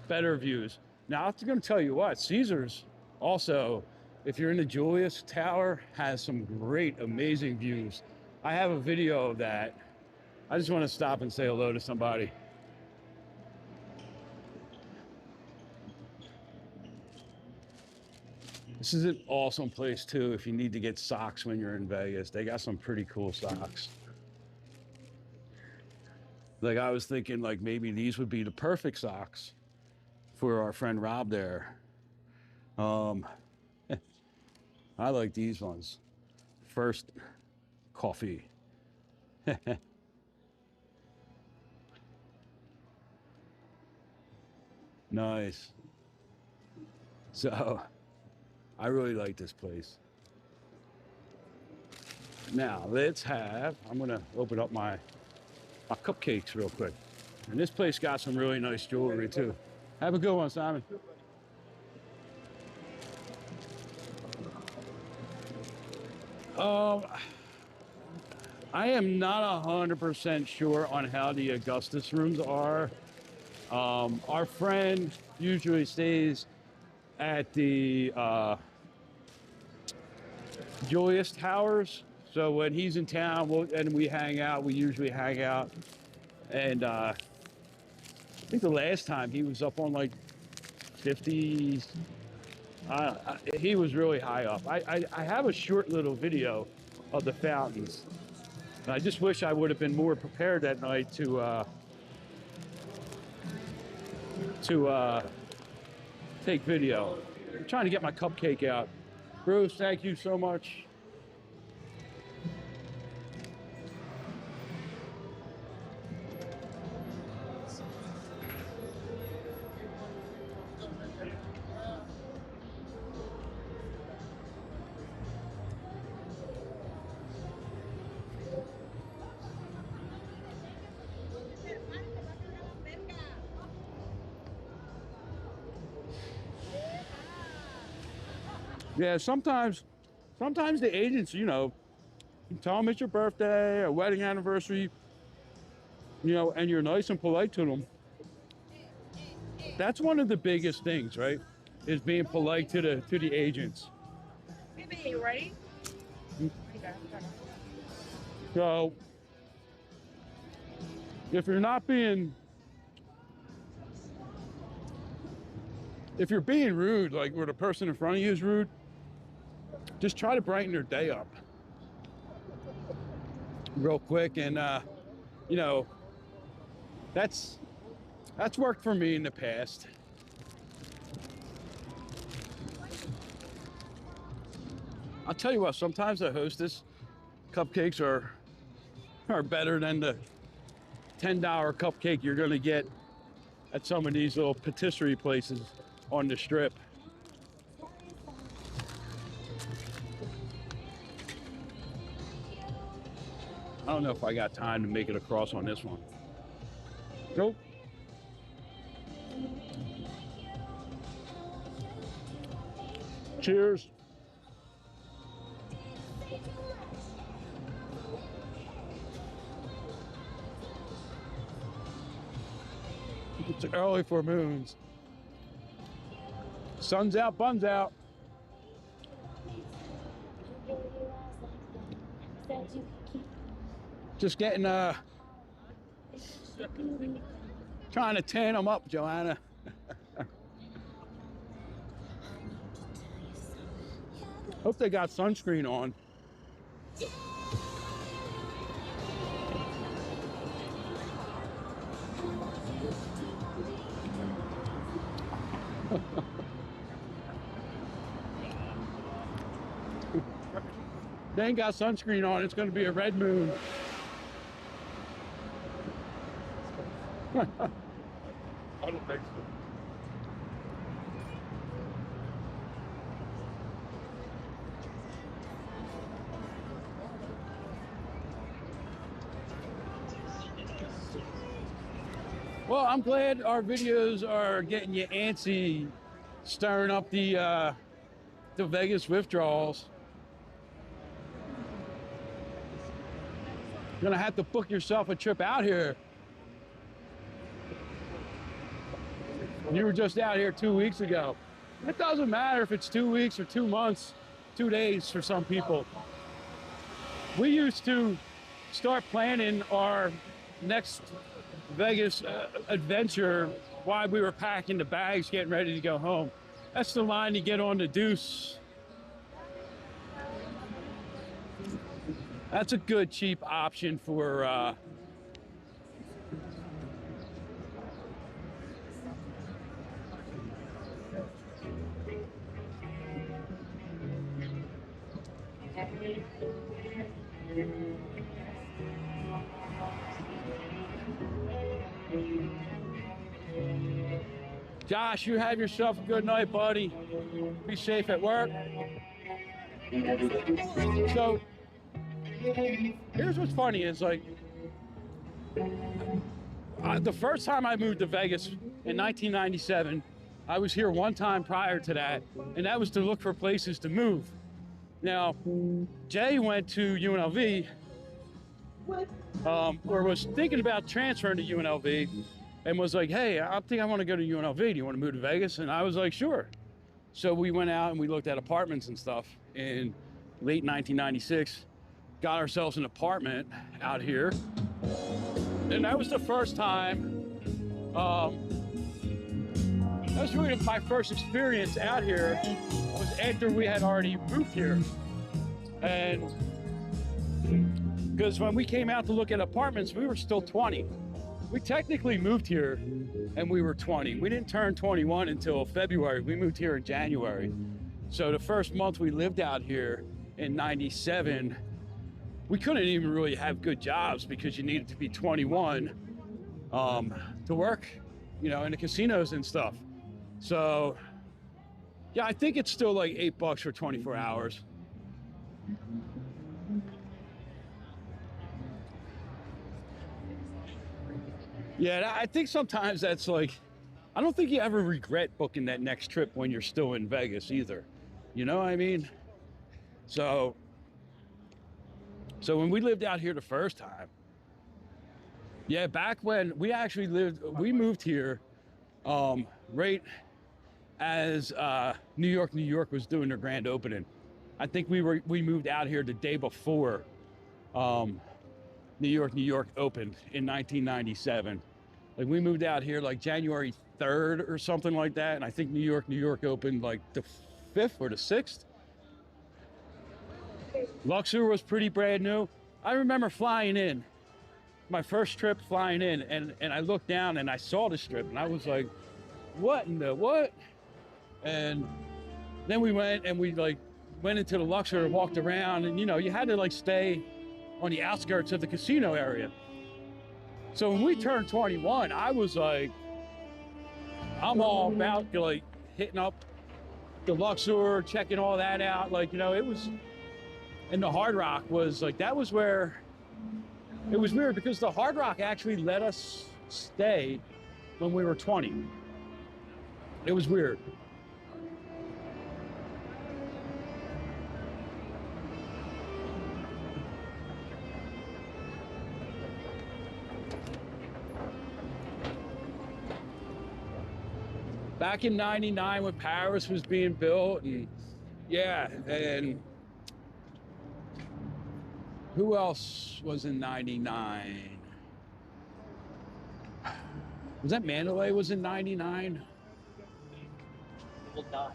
views. Now, I'm going to tell you what, Caesars also, if you're in the Julius Tower, has some great, amazing views. I have a video of that. I just want to stop and say hello to somebody. This is an awesome place too if you need to get socks when you're in Vegas. They got some pretty cool socks. Like, I was thinking like maybe these would be the perfect socks for our friend Rob there. I like these ones. First coffee. Nice. So I really like this place. Now I'm gonna open up my cupcakes real quick. And this place got some really nice jewelry too. Have a good one, Simon. I am not 100% sure on how the Augustus rooms are. Our friend usually stays at the Julius Towers. So when he's in town and we hang out, we usually hang out. And I think the last time he was up on like 50s. He was really high up. I have a short little video of the fountains. And I just wish I would have been more prepared that night to take video. I'm trying to get my cupcake out. Bruce, thank you so much. Yeah, sometimes the agents, you know, you tell them it's your birthday, a wedding anniversary, you know, and you're nice and polite to them. That's one of the biggest things, right? Is being polite to the agents. Baby, you ready? So if you're being rude, like where the person in front of you is rude, just try to brighten their day up real quick. And you know, that's worked for me in the past. I'll tell you what, sometimes the Hostess cupcakes are better than the $10 cupcake you're gonna get at some of these little patisserie places on the strip. I don't know if I got time to make it across on this one. Nope. Cheers. early for moons. Sun's out, buns out. Just getting, trying to tan them up, Joanna. Hope they got sunscreen on. They ain't got sunscreen on, it's gonna be a red moon. I don't think so. Well, I'm glad our videos are getting you antsy, stirring up the Vegas withdrawals. You're gonna have to book yourself a trip out here. You were just out here 2 weeks ago. It doesn't matter if it's 2 weeks or 2 months, 2 days for some people. We used to start planning our next Vegas adventure while we were packing the bags, getting ready to go home. That's the line you get on the Deuce. That's a good cheap option for Josh, you have yourself a good night, buddy. Be safe at work. So, here's what's funny is like, the first time I moved to Vegas in 1997, I was here one time prior to that, and that was to look for places to move. Now, Jay went to UNLV, or was thinking about transferring to UNLV, and was like, hey, I think I want to go to UNLV. Do you want to move to Vegas? And I was like, sure. So we went out and we looked at apartments and stuff in late 1996, got ourselves an apartment out here. And that was the first time, that was really my first experience out here, was after we had already moved here. And because when we came out to look at apartments, we were still 20. We technically moved here and we were 20. We didn't turn 21 until February. We moved here in January. So the first month we lived out here in 97, we couldn't even really have good jobs because you needed to be 21 to work, you know, in the casinos and stuff. So yeah, I think it's still like $8 for 24 hours. Yeah, I think sometimes that's like, I don't think you ever regret booking that next trip when you're still in Vegas either. You know what I mean? So when we lived out here the first time, yeah, back when we actually we moved here right as New York was doing their grand opening. I think we moved out here the day before New York opened in 1997. Like we moved out here like January 3rd or something like that. And I think New York opened like the 5th or the 6th. Luxor was pretty brand new. I remember flying in, my first trip flying in, and I looked down and I saw the strip and I was like, what in the what? And then we went and we like went into the Luxor and walked around, and you know, you had to like stay on the outskirts of the casino area. So when we turned 21, I was like, I'm all about like hitting up the Luxor, checking all that out. Like, you know, it was, and the Hard Rock was like, that was where, it was weird because the Hard Rock actually let us stay when we were 20. It was weird. back in '99 when Paris was being built, and yeah, and who else was in '99? Was that Mandalay was in '99? Will die.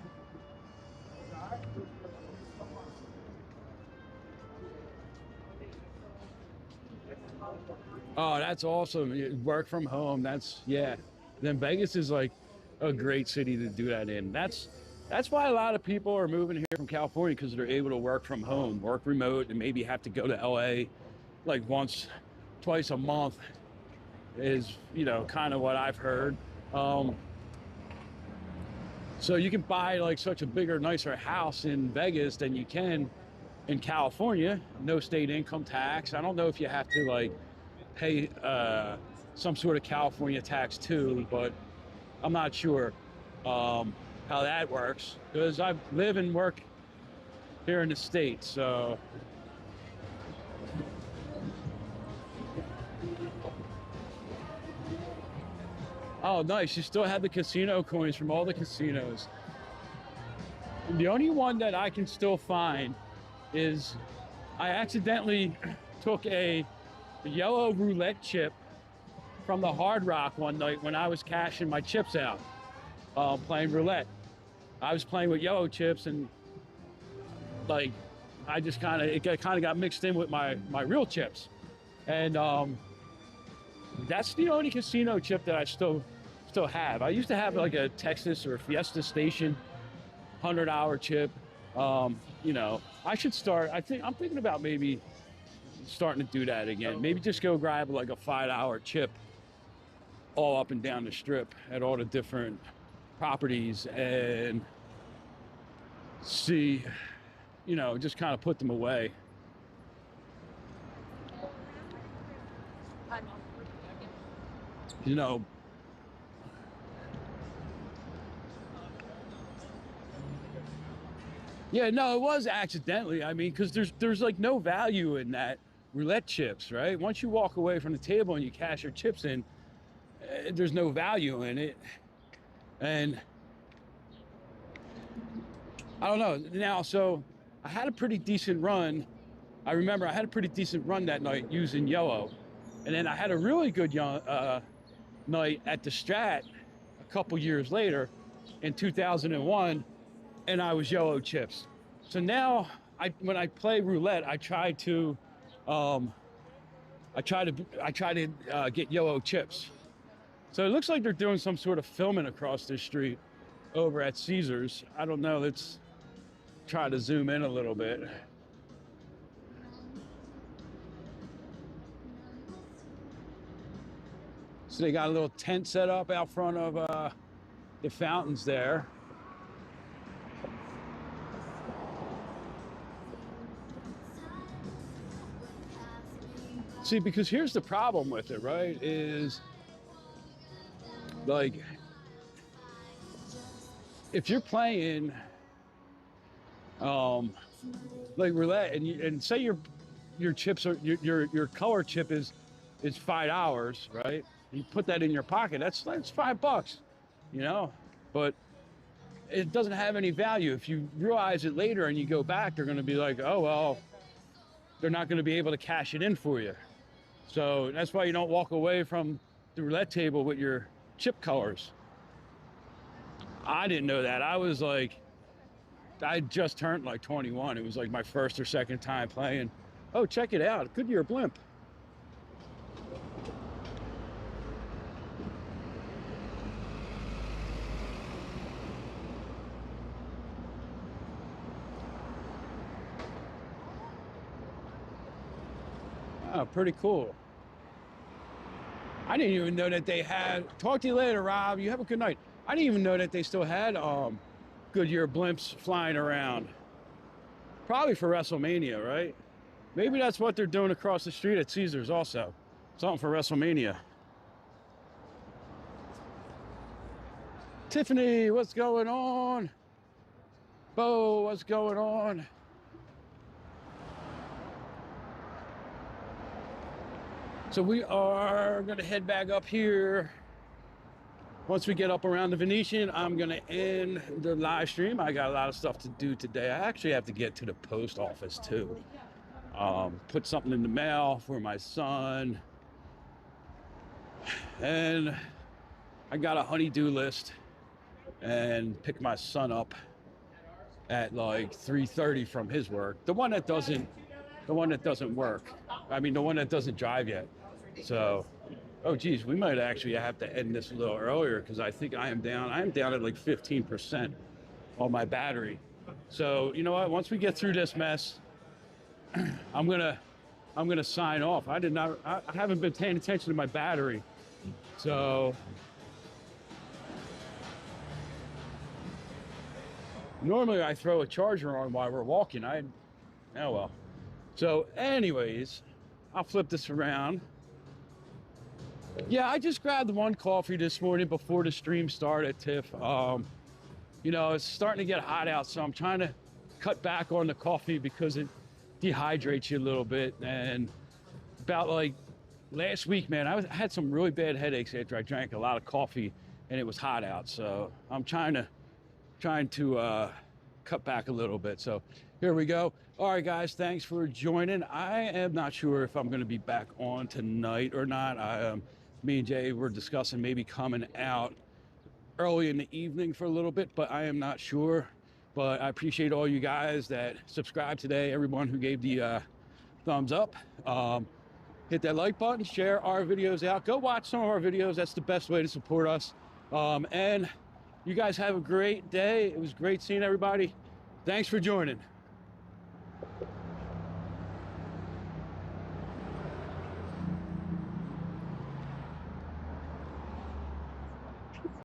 Oh, that's awesome. Work from home. That's, yeah. Then Vegas is like a great city to do that in. That's why a lot of people are moving here from California, because they're able to work from home, work remote, and maybe have to go to LA like once, twice a month is, you know, kind of what I've heard. So you can buy like such a bigger, nicer house in Vegas than you can in California. No state income tax. I don't know if you have to like pay some sort of California tax too, but I'm not sure how that works, because I live and work here in the States. So oh, nice. You still have the casino coins from all the casinos. The only one that I can still find is I accidentally took a yellow roulette chip from the Hard Rock one night when I was cashing my chips out, playing roulette. I was playing with yellow chips, and like I just kind of got mixed in with my real chips, and that's the only casino chip that I still have. I used to have like a Texas or Fiesta Station $100 chip. You know, I should start. I'm thinking about maybe starting to do that again. Maybe just go grab like a $5 chip all up and down the strip at all the different properties and see, you know, just kind of put them away. You know, yeah, no, it was accidentally. I mean, because there's like no value in that roulette chips, right? Once you walk away from the table and you cash your chips in, there's no value in it. And I don't know. Now, so I had a pretty decent run. I remember I had a pretty decent run that night using yellow. And then I had a really good night at the Strat a couple years later in 2001, and I was yellow chips. So now when I play roulette, I try to get yellow chips. So it looks like they're doing some sort of filming across this street over at Caesars. I don't know. Let's try to zoom in a little bit. So they got a little tent set up out front of the fountains there. See, because here's the problem with it, right? Is like, if you're playing like roulette, and say your chips are your color chip is $5, right? You put that in your pocket, that's $5, you know, but it doesn't have any value. If you realize it later and you go back, they're going to be like, oh, well, they're not going to be able to cash it in for you. So that's why you don't walk away from the roulette table with your chip colors. I didn't know that. I just turned like 21. It was like my first or second time playing. Oh, check it out. Goodyear blimp. Oh, pretty cool. I didn't even know that they had, talk to you later, Rob. You have a good night. I didn't even know that they still had Goodyear blimps flying around. Probably for WrestleMania, right? Maybe that's what they're doing across the street at Caesars also. Something for WrestleMania. Tiffany, what's going on? Bo, what's going on? So we are gonna head back up here once we get up around the Venetian, I'm gonna end the live stream. I got a lot of stuff to do today. I actually have to get to the post office too. Put something in the mail for my son. And I got a honey-do list and pick my son up at like 3:30 from his work. The one that doesn't work. I mean, the one that doesn't drive yet. So, oh geez, we might actually have to end this a little earlier because I think I am down at like 15% on my battery. So, you know what? Once we get through this mess, I'm gonna sign off. I haven't been paying attention to my battery. So, normally I throw a charger on while we're walking. Oh well. So anyways, I'll flip this around. Yeah, I just grabbed one coffee this morning before the stream started, Tiff. You know, it's starting to get hot out, so I'm trying to cut back on the coffee because it dehydrates you a little bit. And about like last week, man, I had some really bad headaches after I drank a lot of coffee and it was hot out. So I'm trying to cut back a little bit. So here we go. All right, guys, thanks for joining. I am not sure if I'm going to be back on tonight or not. Me and Jay were discussing maybe coming out early in the evening for a little bit, but I am not sure. But I appreciate all you guys that subscribed today, everyone who gave the thumbs up. Hit that like button, share our videos out. Go watch some of our videos. That's the best way to support us. And you guys have a great day. It was great seeing everybody. Thanks for joining.